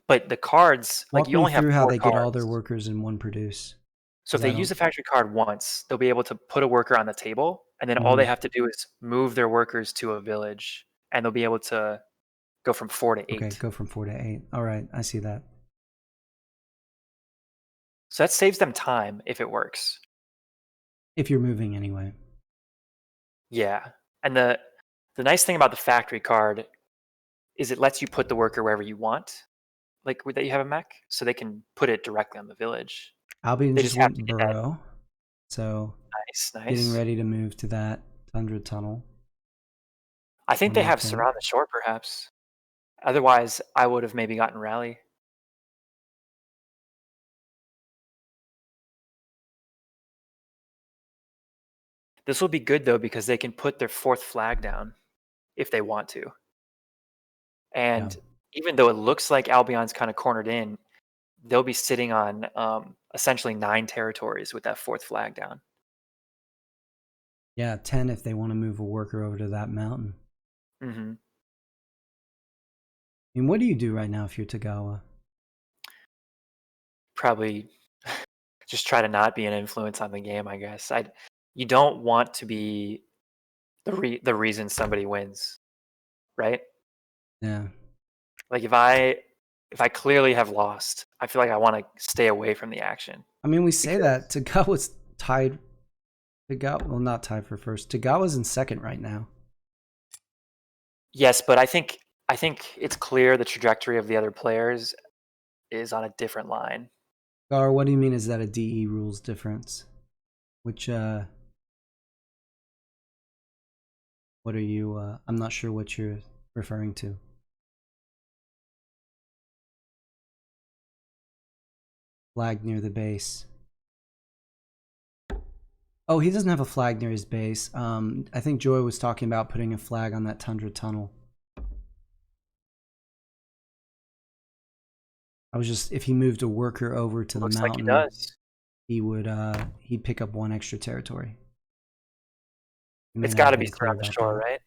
But the cards, Walk like you only have 4 how they cards. get all their workers in one produce. So if they use the factory card once, they'll be able to put a worker on the table, and then all they have to do is move their workers to a village, and they'll be able to go from 4 to 8. Okay, go from 4 to 8. All right, I see that. So that saves them time if it works. If you're moving anyway. Yeah, and the nice thing about the factory card is it lets you put the worker wherever you want, like that you have a mech, so they can put it directly on the village. Albion just went burrow, so nice. Getting ready to move to that Tundra tunnel. I think they have Surround the Shore, perhaps. Otherwise, I would have maybe gotten Rally. This will be good, though, because they can put their 4th flag down if they want to. And even though it looks like Albion's kind of cornered in, they'll be sitting on essentially 9 territories with that 4th flag down. Yeah, 10 if they want to move a worker over to that mountain. Mm-hmm. I mean, what do you do right now if you're Tagawa? Probably just try to not be an influence on the game, I guess. You don't want to be the reason somebody wins, right? Yeah. Like if I clearly have lost, I feel like I want to stay away from the action. I mean, we say that Tagawa's tied. Well, not tied for first. Tagawa's in second right now. Yes, but I think it's clear the trajectory of the other players is on a different line. Gar, what do you mean? Is that a DE rules difference? Which what are you? I'm not sure what you're referring to. Flag near the base. Oh, he doesn't have a flag near his base. I think Joy was talking about putting a flag on that Tundra tunnel. I was just, if he moved a worker over to the mountain, like he does. He would he'd pick up 1 extra territory. It's got to be Surround the Shore, right?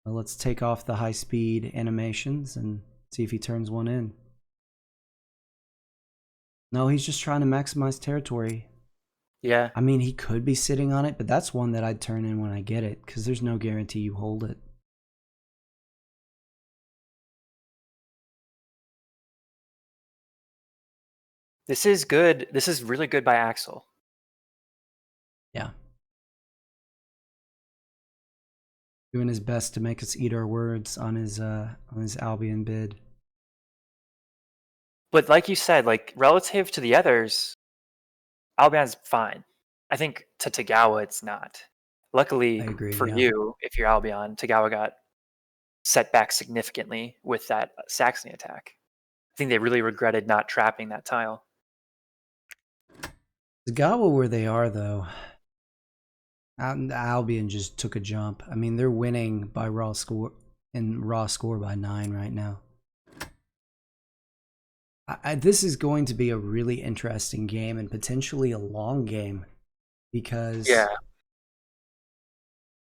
Well, let's take off the high speed animations and see if he turns one in. No, he's just trying to maximize territory. Yeah. I mean, he could be sitting on it, but that's one that I'd turn in when I get it, because there's no guarantee you hold it. This is good. This is really good by Axel. Yeah. Doing his best to make us eat our words on his Albion bid. But like you said, like relative to the others, Albion's fine. I think to Tagawa it's not. Luckily for you, if you're Albion, Tagawa got set back significantly with that Saxony attack. I think they really regretted not trapping that tile. Tagawa where they are though, Albion just took a jump. I mean, they're winning by raw score by 9 right now. This is going to be a really interesting game and potentially a long game, because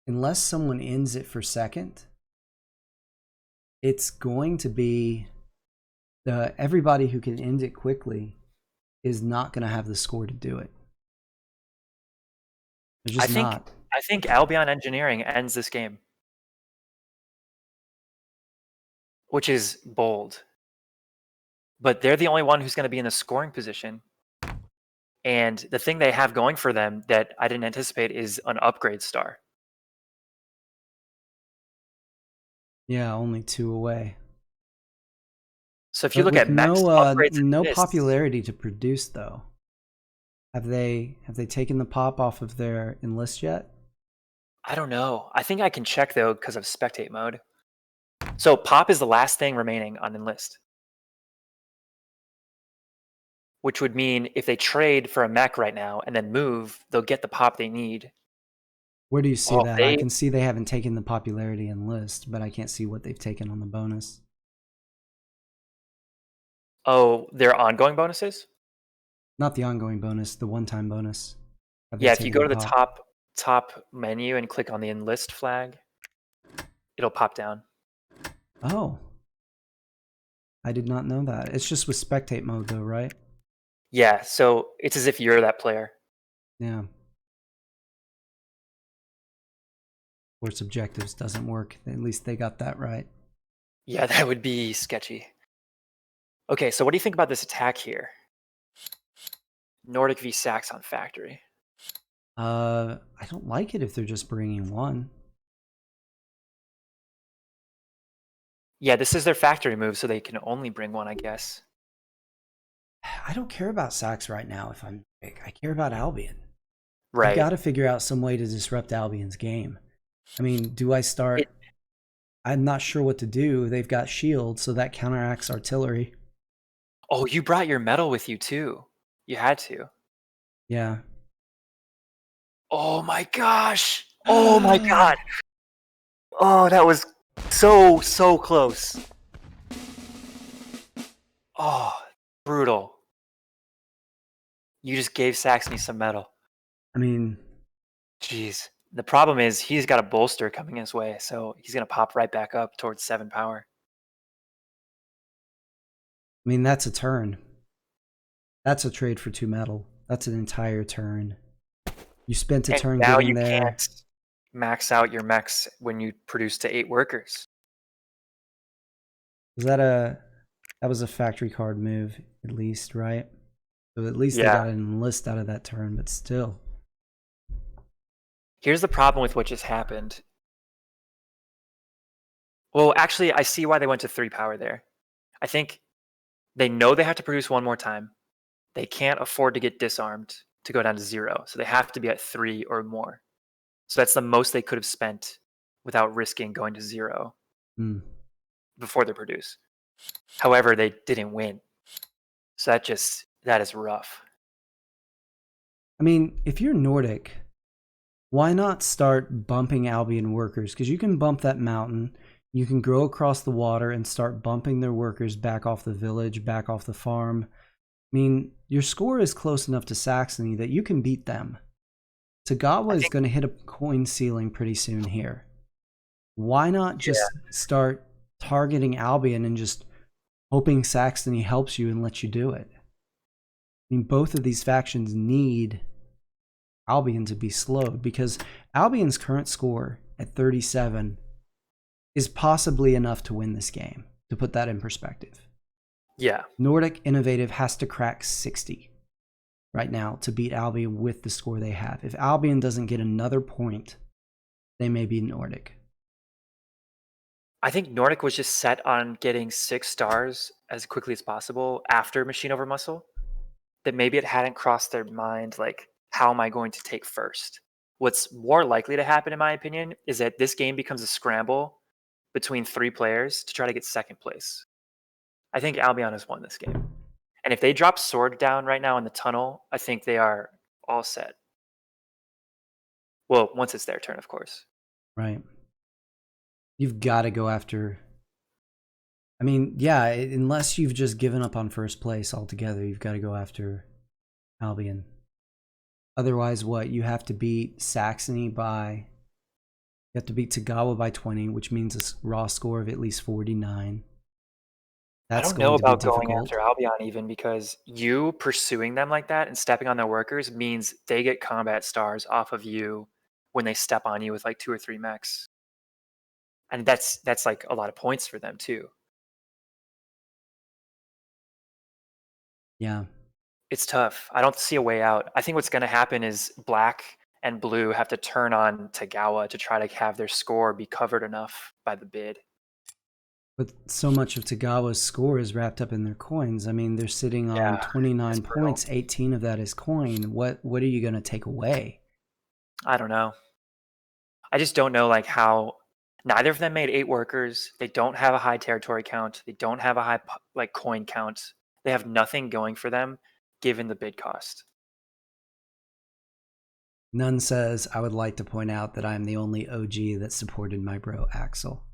unless someone ends it for second, it's going to be everybody who can end it quickly is not going to have the score to do it. They're just not. I think Albion Engineering ends this game, which is bold. But they're the only one who's going to be in the scoring position. And the thing they have going for them that I didn't anticipate is an upgrade star. Yeah, only 2 away. So if you But look with at max upgrades, no popularity to produce though. Have they taken the pop off of their enlist yet? I don't know. I think I can check though because of spectate mode. So pop is the last thing remaining on enlist, which would mean if they trade for a mech right now and then move, they'll get the pop they need. Where do you see Well, that? I can see they haven't taken the popularity enlist, but I can't see what they've taken on the bonus. Oh, their ongoing bonuses? Not the ongoing bonus, the one-time bonus. Yeah, if you go to the top menu and click on the enlist flag, it'll pop down. Oh. I did not know that. It's just with spectate mode though, right? Yeah, so it's as if you're that player. Yeah. Force objectives doesn't work. At least they got that right. Yeah, that would be sketchy. Okay, so what do you think about this attack here? Nordic v Saxon Factory. I don't like it if they're just bringing one. Yeah, this is their factory move, so they can only bring one, I guess. I don't care about Sax right now if I'm big. I care about Albion. Right. I've got to figure out some way to disrupt Albion's game. I mean, do I start... I'm not sure what to do. They've got shield, so that counteracts artillery. Oh, you brought your medal with you too. You had to. Yeah. Oh my gosh. Oh my god. Oh, that was so close. Oh, brutal. You just gave Saxony some metal. I mean... Jeez. The problem is he's got a bolster coming his way, so he's going to pop right back up towards 7 power. I mean, that's a turn. That's a trade for 2 metal. That's an entire turn. You spent a turn getting there. Now you can't max out your mechs when you produce to 8 workers. Was that was a factory card move, at least, right? So at least they got an enlist out of that turn, but still. Here's the problem with what just happened. Well, actually, I see why they went to 3 power there. I think they know they have to produce one more time. They can't afford to get disarmed to go down to 0. So they have to be at 3 or more. So that's the most they could have spent without risking going to 0 before they produce. However, they didn't win. So that is rough. I mean, if you're Nordic, why not start bumping Albion workers? Because you can bump that mountain. You can go across the water and start bumping their workers back off the village, back off the farm. I mean, your score is close enough to Saxony that you can beat them. Tagawa is going to hit a coin ceiling pretty soon here. Why not just start targeting Albion and just hoping Saxony helps you and lets you do it? I mean, both of these factions need Albion to be slowed because Albion's current score at 37 is possibly enough to win this game, to put that in perspective. Yeah. Nordic Innovative has to crack 60 right now to beat Albion with the score they have. If Albion doesn't get another point, they may be Nordic. I think Nordic was just set on getting 6 stars as quickly as possible after Machine Over Muscle. That maybe it hadn't crossed their mind, like, how am I going to take first? What's more likely to happen, in my opinion, is that this game becomes a scramble between 3 players to try to get second place. I think Albion has won this game. And if they drop Sword down right now in the tunnel, I think they are all set. Well, once it's their turn, of course. Right. You've got to go after... I mean, yeah, unless you've just given up on first place altogether, you've got to go after Albion. Otherwise, what? You have to beat Saxony by You have to beat Tagawa by 20, which means a raw score of at least 49. I That's don't know going to be about going difficult. after Albion even because you pursuing them like that and stepping on their workers means they get combat stars off of you when they step on you with like 2 or 3 mechs. And that's like a lot of points for them too. Yeah. It's tough. I don't see a way out. I think what's going to happen is black and blue have to turn on Tagawa to try to have their score be covered enough by the bid. But so much of Tagawa's score is wrapped up in their coins. I mean, they're sitting on Yeah, 29 it's brutal. points, 18 of that is coin. What are you going to take away? I don't know. I just don't know like how neither of them made 8 workers. They don't have a high territory count. They don't have a high like coin count. They have nothing going for them given the bid cost. None says, I would like to point out that I'm the only OG that supported my bro Axel.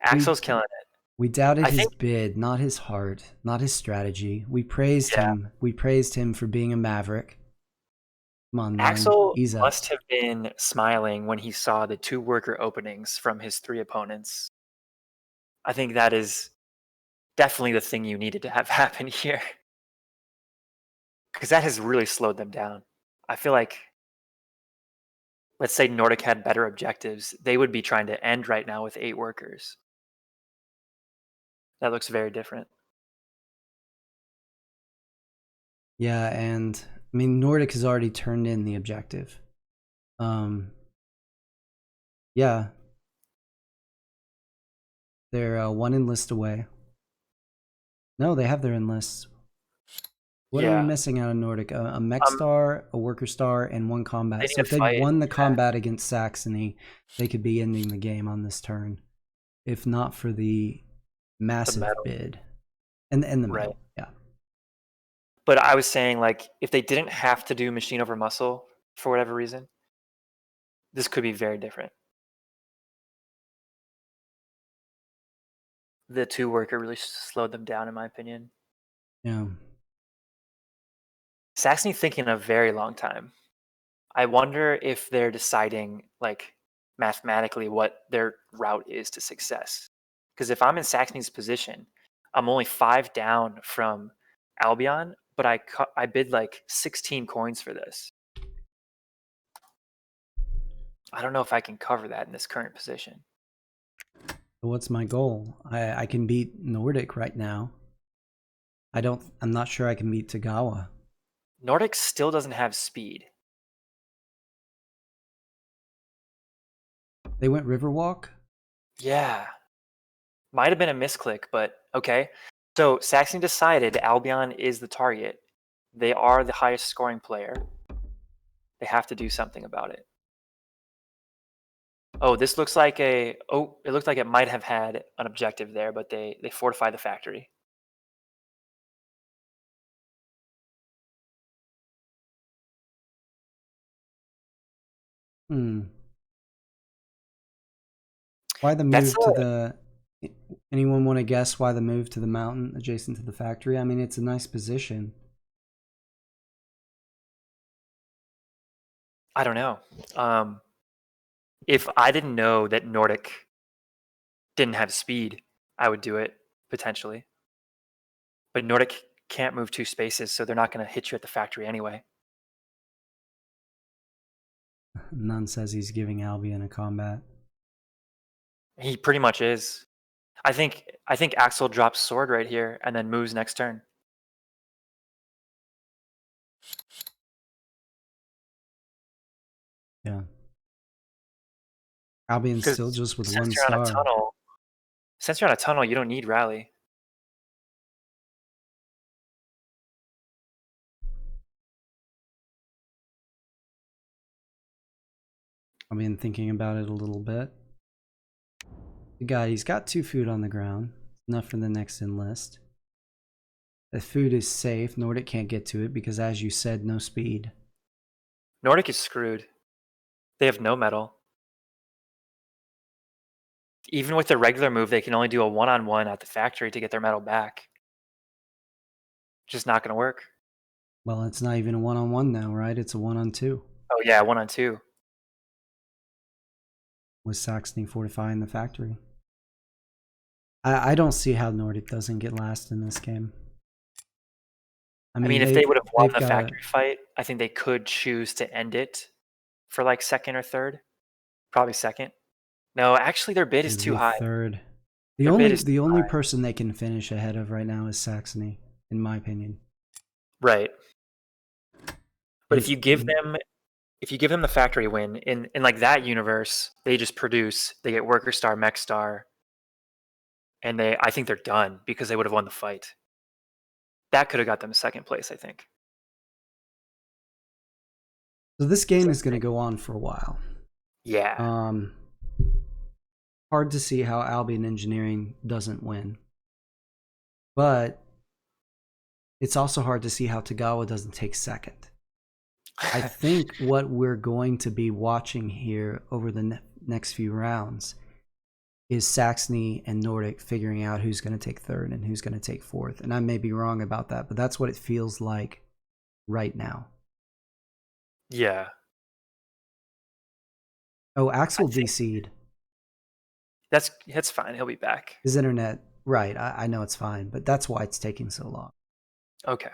Axel's killing it. We doubted I his think bid, not his heart, not his strategy. We praised yeah. him. We praised him for being a maverick. Come on, man. Axel Ease up. must have been smiling when he saw the 2 worker openings from his 3 opponents. I think that is definitely the thing you needed to have happen here. Because that has really slowed them down. I feel like, let's say Nordic had better objectives, they would be trying to end right now with 8 workers. That looks very different. Yeah, and I mean Nordic has already turned in the objective. Yeah. They're 1 enlist away. No, they have their enlists. What are we missing out of Nordic? A mech star, a worker star, and 1 combat. So if they won the combat against Saxony, they could be ending the game on this turn. If not for the massive bid. And the medal. Yeah. But I was saying, like, if they didn't have to do machine over muscle for whatever reason, this could be very different. The 2 worker really slowed them down, in my opinion. Yeah. Saxony thinking a very long time. I wonder if they're deciding, like, mathematically what their route is to success. Because if I'm in Saxony's position, I'm only 5 down from Albion, but I bid like 16 coins for this. I don't know if I can cover that in this current position. What's my goal? I can beat Nordic right now. I'm not sure I can beat Tagawa. Nordic still doesn't have speed. They went Riverwalk? Yeah. Might have been a misclick, but okay. So Saxony decided Albion is the target. They are the highest scoring player. They have to do something about it. Oh, this looks like it looked like it might have had an objective there, but they fortified the factory. Why the move to the... Anyone want to guess why the move to the mountain adjacent to the factory? I mean, it's a nice position. I don't know. If I didn't know that Nordic didn't have speed, I would do it, potentially. But Nordic can't move 2 spaces, so they're not going to hit you at the factory anyway. None says he's giving Albion a combat. He pretty much is. I think Axel drops sword right here and then moves next turn. Yeah. Albion's still just with 1 star. Since you're on a tunnel, you don't need rally. I've been thinking about it a little bit. He's got 2 food on the ground. Enough for the next enlist. The food is safe. Nordic can't get to it because, as you said, no speed. Nordic is screwed. They have no metal. Even with the regular move, they can only do a 1-on-1 at the factory to get their metal back. Just not going to work. Well, it's not even a 1-on-1 now, right? It's a 1-on-2. Oh yeah, 1-on-2. with Saxony fortifying the factory. I don't see how Nordic doesn't get last in this game. I mean, if they would have won they've the got factory fight, I think they could choose to end it for like second or third. Probably second. No, actually, their bid is too high. third. Their bid is The too only high. person they can finish ahead of right now is Saxony, in my opinion. Right. But And- if you give them the factory win in like that universe, they just produce. They get Worker Star, Mech Star, and I think they're done because they would have won the fight. That could have got them second place, I think. So this game is going to go on for a while. Yeah. Hard to see how Albion Engineering doesn't win. But it's also hard to see how Tagawa doesn't take second. I think what we're going to be watching here over the next few rounds is Saxony and Nordic figuring out who's going to take third and who's going to take fourth. And I may be wrong about that, but that's what it feels like right now. Yeah. Oh, Axel DC'd. That's fine. He'll be back. His internet, right. I know it's fine, but that's why it's taking so long. Okay.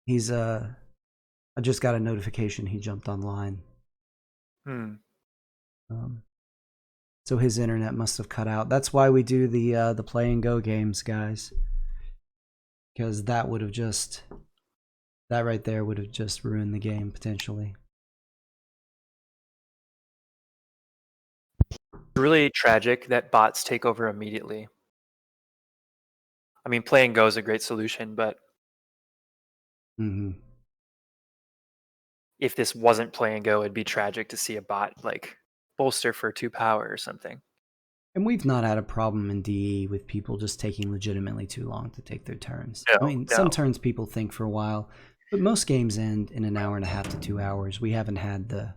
He's I just got a notification he jumped online. So his internet must have cut out. That's why we do the play and go games, guys. Because that would have just, that right there would have just ruined the game potentially. Really tragic that bots take over immediately. I mean, play and go is a great solution, but if this wasn't play and go, it'd be tragic to see a bot like bolster for 2 power or something. And we've not had a problem in DE with people just taking legitimately too long to take their turns. No, I mean, some turns people think for a while, but most games end in an hour and a half to 2 hours. We haven't had the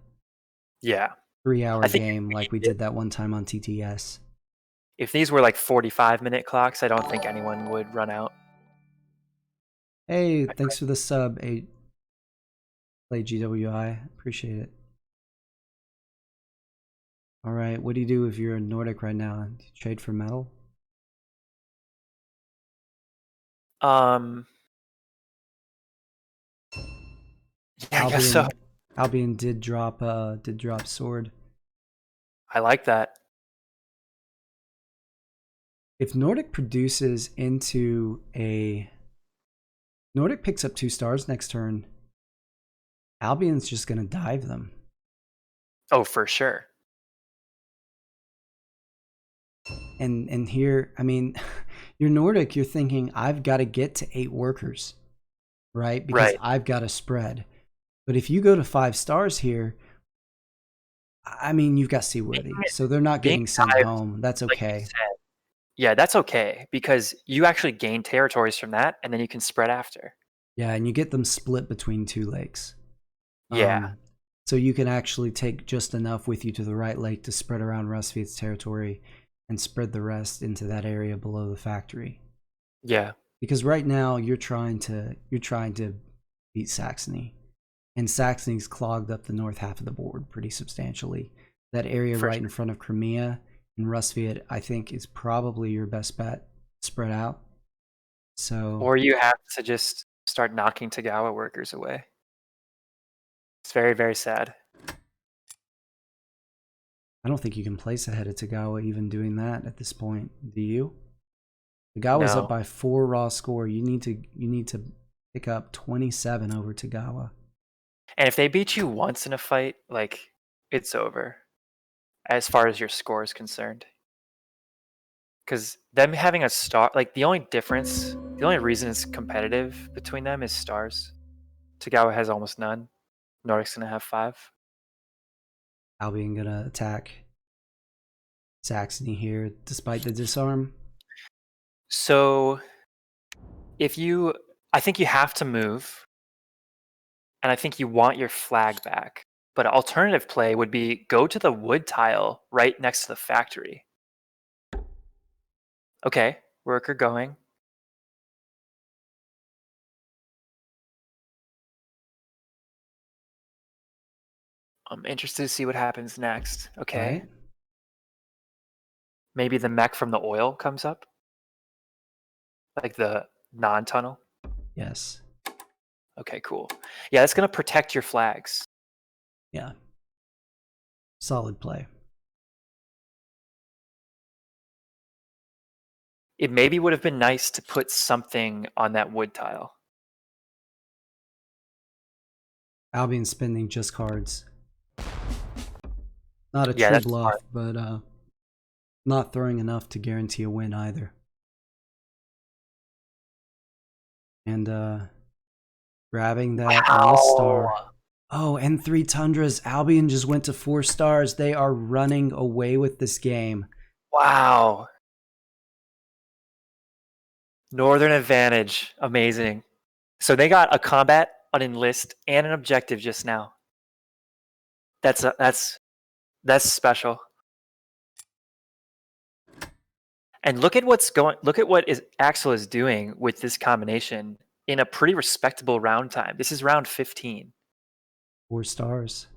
3-hour game like we did that one time on TTS. If these were like 45-minute clocks, I don't think anyone would run out. Hey, thanks for the sub, Play GWI. Appreciate it. All right, what do you do if you're in Nordic right now? Do you trade for metal? Yeah, I guess so. Albion did drop sword. I like that. If Nordic produces into a Nordic picks up 2 stars next turn, Albion's just gonna dive them. Oh, for sure. And here, I mean, you're Nordic, you're thinking, I've got to get to 8 workers, right? Because I've got a spread. But if you go to 5 stars here, I mean, you've got Seaworthy, so they're not getting sent home. That's okay. Like yeah, that's okay, because you actually gain territories from that, and then you can spread after. Yeah, and you get them split between 2 lakes. Yeah. So you can actually take just enough with you to the right lake to spread around Rustviet's territory and spread the rest into that area below the factory. Yeah. Because right now you're trying to beat Saxony. And Saxony's clogged up the north half of the board pretty substantially. That area right in front of Crimea and Rustviet, I think, is probably your best bet spread out. So, or you have to just start knocking Tagawa workers away. It's very, very sad. I don't think you can place ahead of Tagawa even doing that at this point. Do you? Tagawa's up by 4 raw score. You need to pick up 27 over Tagawa. And if they beat you once in a fight, like, it's over as far as your score is concerned. Because them having a star, like, the only reason it's competitive between them is stars. Tagawa has almost none. Nordic's gonna have 5. Albion gonna attack Saxony here despite the disarm. So I think you have to move, and I think you want your flag back. But an alternative play would be go to the wood tile right next to the factory. Okay, worker going. I'm interested to see what happens next. Okay. Right. maybe the mech from the oil comes up, like the non-tunnel. Yes. Okay, cool. Yeah, that's gonna protect your flags. Yeah. Solid play. It maybe would have been nice to put something on that wood tile. Albion spending just cards. Not a Yeah, true that's bluff, smart. but not throwing enough to guarantee a win either. And grabbing that list star. Wow. Oh, and 3 Tundras. Albion just went to 4 stars. They are running away with this game. Wow. Northern advantage. Amazing. So they got a combat, an enlist, and an objective just now. That's special. And look at what Axel is doing with this combination in a pretty respectable round time. This is round 15. 4 stars.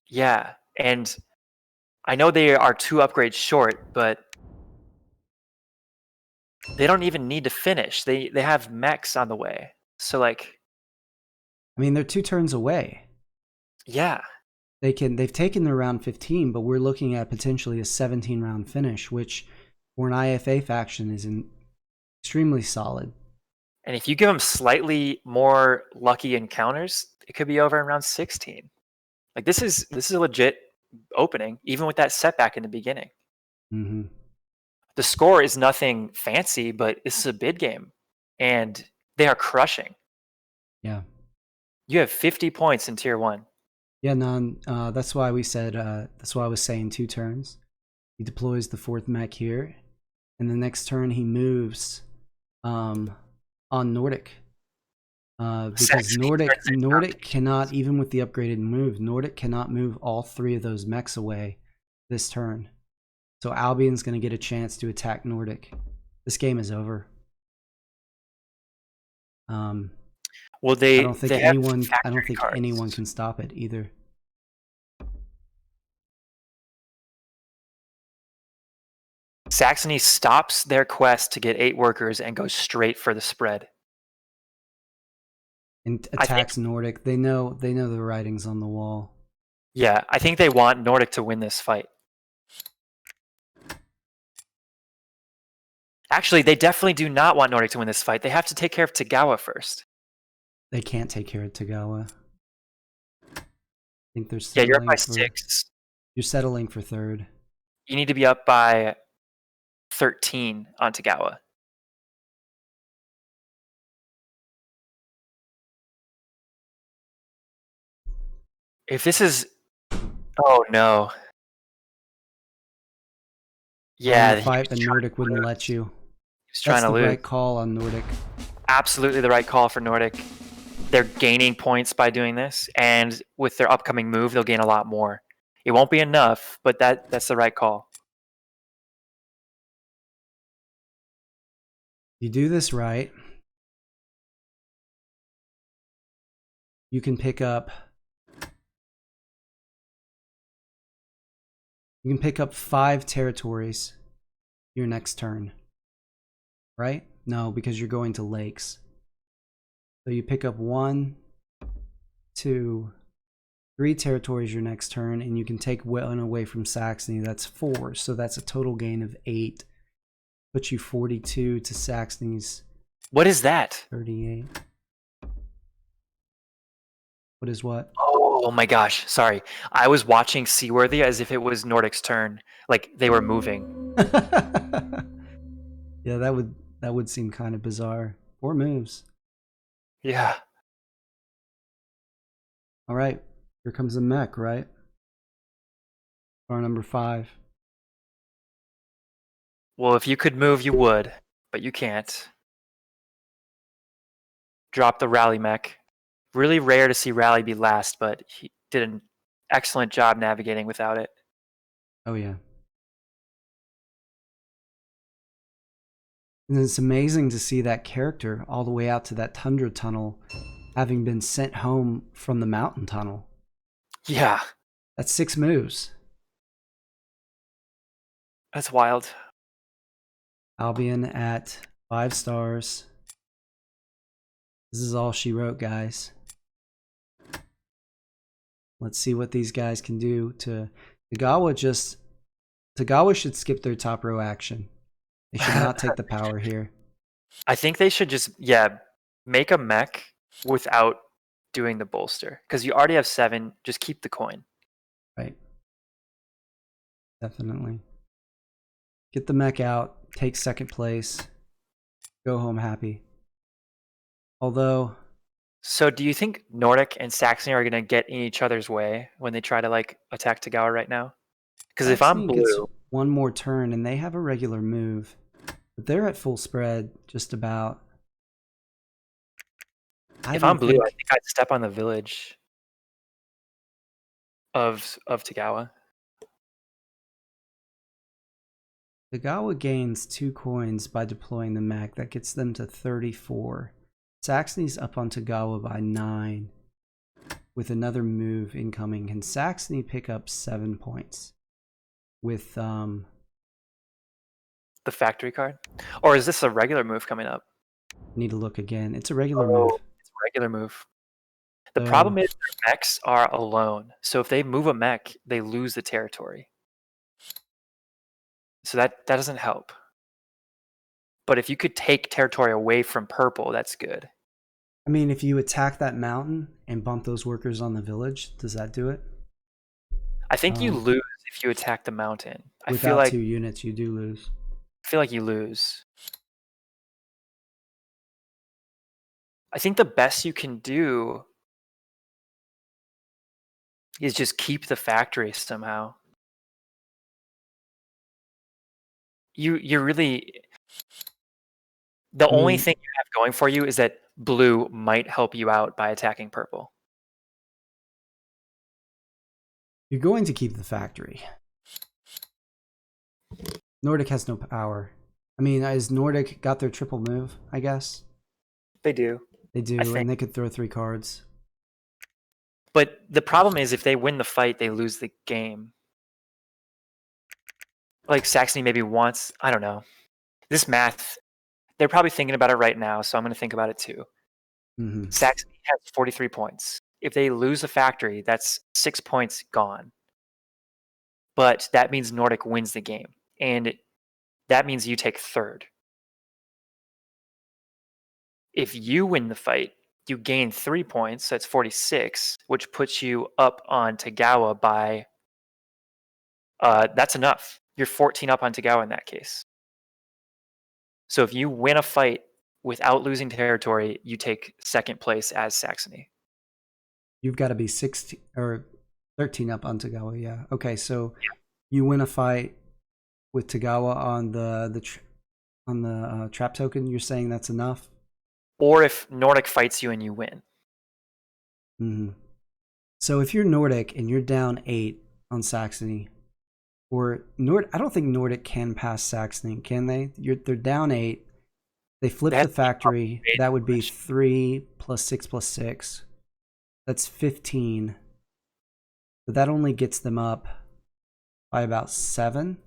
Yeah, and I know they are 2 upgrades short, but they don't even need to finish. They have mechs on the way. So like, I mean, they're 2 turns away. yeah. They've taken their round 15, but we're looking at potentially a 17 round finish, which for an IFA faction is extremely solid. And if you give them slightly more lucky encounters, it could be over in round 16. Like this is a legit opening, even with that setback in the beginning. Mm-hmm. The score is nothing fancy, but this is a bid game, and they are crushing. Yeah. You have 50 points in tier 1. Yeah, Nan. That's why we said. That's why I was saying 2 turns. He deploys the 4th mech here, and the next turn he moves on Nordic. Because Nordic cannot, even with the upgraded move, Nordic cannot move all 3 of those mechs away this turn. So Albion's going to get a chance to attack Nordic. This game is over. Well, I don't think anyone can stop it either. Saxony stops their quest to get 8 workers and goes straight for the spread. And attacks Nordic. They know the writing's on the wall. Yeah, I think they want Nordic to win this fight. Actually, they definitely do not want Nordic to win this fight. They have to take care of Tagawa first. They can't take care of Tagawa. I think they're Yeah, you're up by 6. You're settling for 3rd. You need to be up by 13 on Tagawa. If this is... Oh, no. Yeah. Fight, but Nordic wouldn't let you. He's trying to lose. That's the right call on Nordic. Absolutely the right call for Nordic. They're gaining points by doing this, and with their upcoming move, they'll gain a lot more. It won't be enough, but that's the right call. You do this right, you can pick up 5 territories your next turn. Right? No, because you're going to lakes. So you pick up 1, 2, 3 territories your next turn, and you can take one away from Saxony. That's 4. So that's a total gain of 8. Puts you 42 to Saxony's. What is that? 38. What is what? Oh my gosh, sorry. I was watching Seaworthy as if it was Nordic's turn. Like they were moving. Yeah, that would seem kind of bizarre. 4 moves. Yeah. All right. Here comes the mech, right? Star number 5. Well, if you could move, you would, but you can't. Drop the rally mech. Really rare to see Rally be last, but he did an excellent job navigating without it. Oh, yeah. And it's amazing to see that character all the way out to that Tundra tunnel, having been sent home from the mountain tunnel. Yeah. That's 6 moves. That's wild. Albion at 5 stars. This is all she wrote, guys. Let's see what these guys can do to Tagawa. Tagawa should skip their top row action. They should not take the power here. I think they should just, make a mech without doing the bolster. Because you already have 7, just keep the coin. Right. Definitely. Get the mech out, take second place, go home happy. Although... So do you think Nordic and Saxony are going to get in each other's way when they try to like attack Tagawa right now? Because if I'm blue... one more turn and they have a regular move. But they're at full spread, just about. If I'm blue, I think I'd step on the village of Tagawa. Tagawa gains 2 coins by deploying the mech. That gets them to 34. Saxony's up on Tagawa by 9 with another move incoming. Can Saxony pick up 7 points with the factory card? Or is this a regular move coming up? Need to look again. It's a regular move. It's a regular move. The problem is their mechs are alone. So if they move a mech, they lose the territory. So that doesn't help. But if you could take territory away from purple, that's good. I mean, if you attack that mountain and bump those workers on the village, does that do it? I think you lose if you attack the mountain. I feel without like 2 units, you do lose. I feel like you lose. I think the best you can do is just keep the factory somehow. You really... The only thing you have going for you is that blue might help you out by attacking purple. You're going to keep the factory. Nordic has no power. I mean, has Nordic got their triple move, I guess? They do. They do, and they could throw 3 cards. But the problem is if they win the fight, they lose the game. Like Saxony maybe wants, I don't know. This math, they're probably thinking about it right now, so I'm going to think about it too. Mm-hmm. Saxony has 43 points. If they lose a factory, that's 6 points gone. But that means Nordic wins the game. And that means you take 3rd. If you win the fight, you gain 3 points, that's 46, which puts you up on Tagawa by... that's enough. You're 14 up on Tagawa in that case. So if you win a fight without losing territory, you take 2nd place as Saxony. You've got to be 16 or 13 up on Tagawa, yeah. Okay, so you win a fight with Tagawa on the trap token. You're saying that's enough? Or if Nordic fights you and you win. Mm-hmm. So if you're Nordic and you're down 8 on Saxony, or I don't think Nordic can pass Saxony, can they? They're down 8. They flip the factory. That would be 3 plus 6 plus 6. That's 15. But that only gets them up by about 7.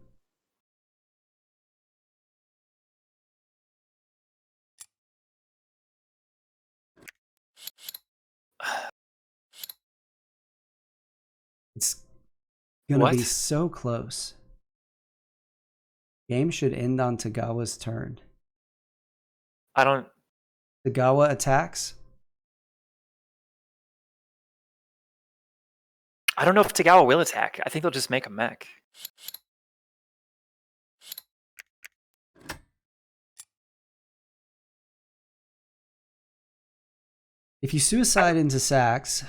It's gonna be so close. Game should end on Tagawa's turn. Tagawa attacks. I don't know if Tagawa will attack. I think they'll just make a mech. If you suicide into Sax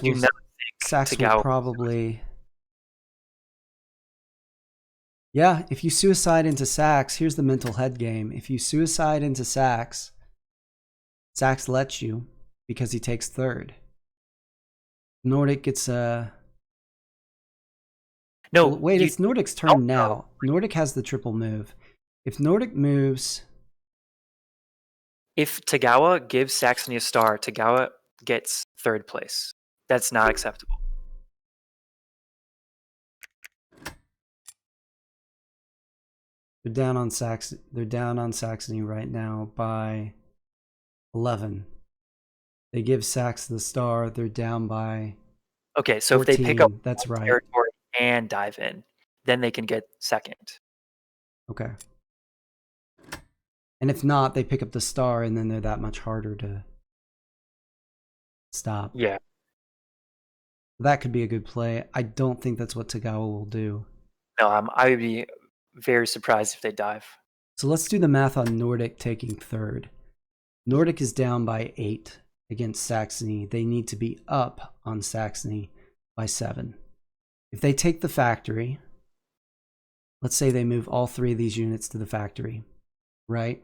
will probably... Yeah, if you suicide into Sax, here's the mental head game. If you suicide into Sax, Sax lets you because he takes 3rd. Nordic gets a... No, well, wait, it's Nordic's turn now. Nordic has the triple move. If Nordic moves... If Tagawa gives Saxony a star, Tagawa gets 3rd place. That's not acceptable. They're down on Saxony right now by 11. They give Sax the star. They're down by Okay, so 14. if they pick up That's right. territory and dive in, then they can get second. Okay. And if not, they pick up the star, and then they're that much harder to stop. Yeah. That could be a good play. I don't think that's what Tagawa will do. No, I would be very surprised if they dive. So let's do the math on Nordic taking third. Nordic is down by 8 against Saxony. They need to be up on Saxony by 7. If they take the factory, let's say they move all 3 of these units to the factory, right?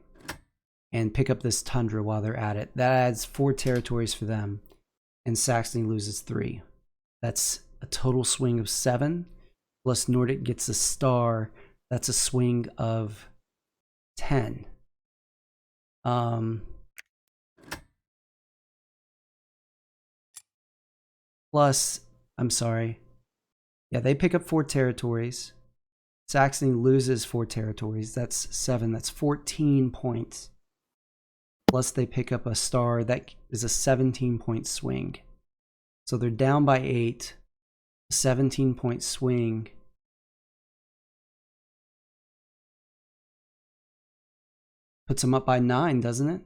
And pick up this tundra while they're at it. That adds 4 territories for them, and Saxony loses 3. That's a total swing of 7, plus Nordic gets a star. That's a swing of 10. Plus, I'm sorry. Yeah, they pick up 4 territories. Saxony loses 4 territories. That's 7. That's 14 points. Plus they pick up a star. That is a 17-point swing. So they're down by 8. 17-point swing. Puts them up by 9, doesn't it?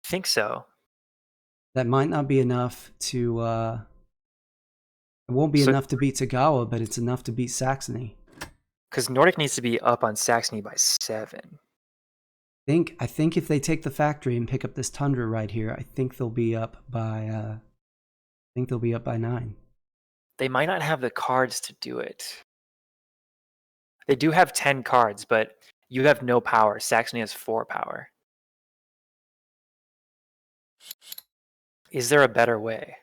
I think so. That might not be enough to... it won't be enough to beat Tagawa, but it's enough to beat Saxony. Because Nordic needs to be up on Saxony by 7. I think if they take the factory and pick up this tundra right here, I think they'll be up by 9. They might not have the cards to do it. They do have 10 cards, but you have no power. Saxony has 4 power. Is there a better way?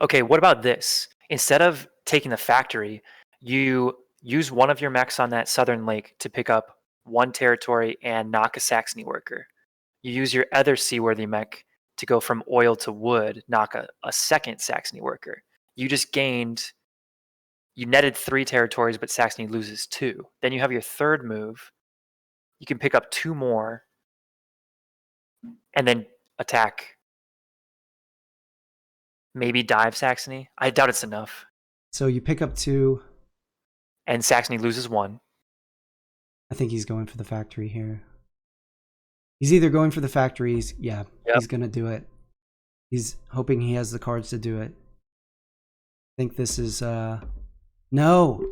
Okay, what about this? Instead of taking the factory, you use one of your mechs on that southern lake to pick up 1 territory and knock a Saxony worker. You use your other seaworthy mech to go from oil to wood, knock a second Saxony worker. You netted 3 territories, but Saxony loses 2. Then you have your third move. You can pick up 2 more and then attack. Maybe dive Saxony. I doubt it's enough. So you pick up 2. And Saxony loses 1. I think he's going for the factory here. He's either going for the factories. Yeah, he's going to do it. He's hoping he has the cards to do it. I think this is... No!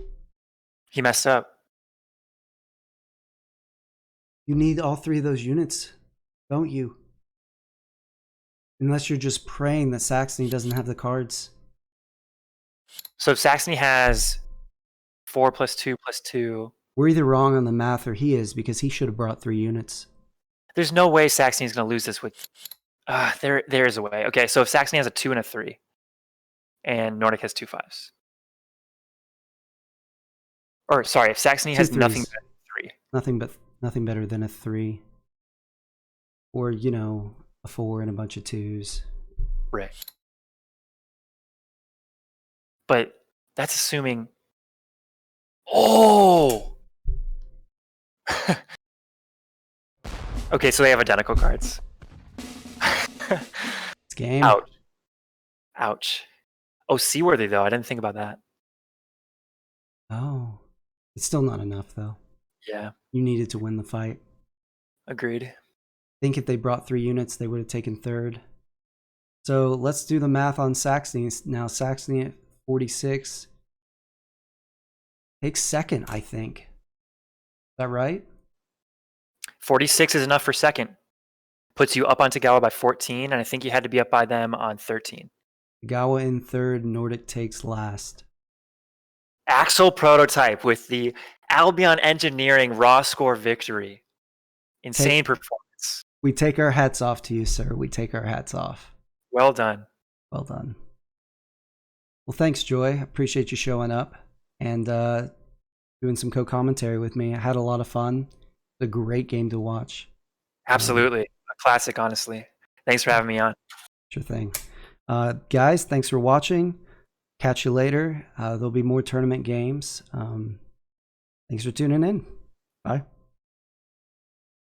He messed up. You need all 3 of those units, don't you? Unless you're just praying that Saxony doesn't have the cards. So if Saxony has 4 plus 2 plus 2... We're either wrong on the math or he is, because he should have brought 3 units. There's no way Saxony is going to lose this with... there is a way. Okay, so if Saxony has a 2 and a 3, and Nordic has 2 5s. Or, sorry, if Saxony has nothing better than 3. Nothing better than a 3. Or, a 4 and a bunch of 2s. Right. But that's assuming... Oh! Okay, so they have identical cards. It's game. Ouch. Ouch. Oh, seaworthy, though. I didn't think about that. Oh. It's still not enough, though. Yeah. You needed to win the fight. Agreed. I think if they brought 3 units, they would have taken third. So let's do the math on Saxony. Now, Saxony at 46 takes second, I think. Is that right? 46 is enough for second. Puts you up on Tagawa by 14, and I think you had to be up by them on 13. Tagawa in third, Nordic takes last. Axel Prototype with the Albion Engineering raw score victory. Insane performance. We take our hats off to you, sir. We take our hats off. Well done. Well done. Well, thanks, Joy. Appreciate you showing up and doing some co-commentary with me. I had a lot of fun. It's a great game to watch. Absolutely. A classic, honestly. Thanks for having me on. Sure thing. Guys, thanks for watching. Catch you later. There'll be more tournament games. Thanks for tuning in. Bye.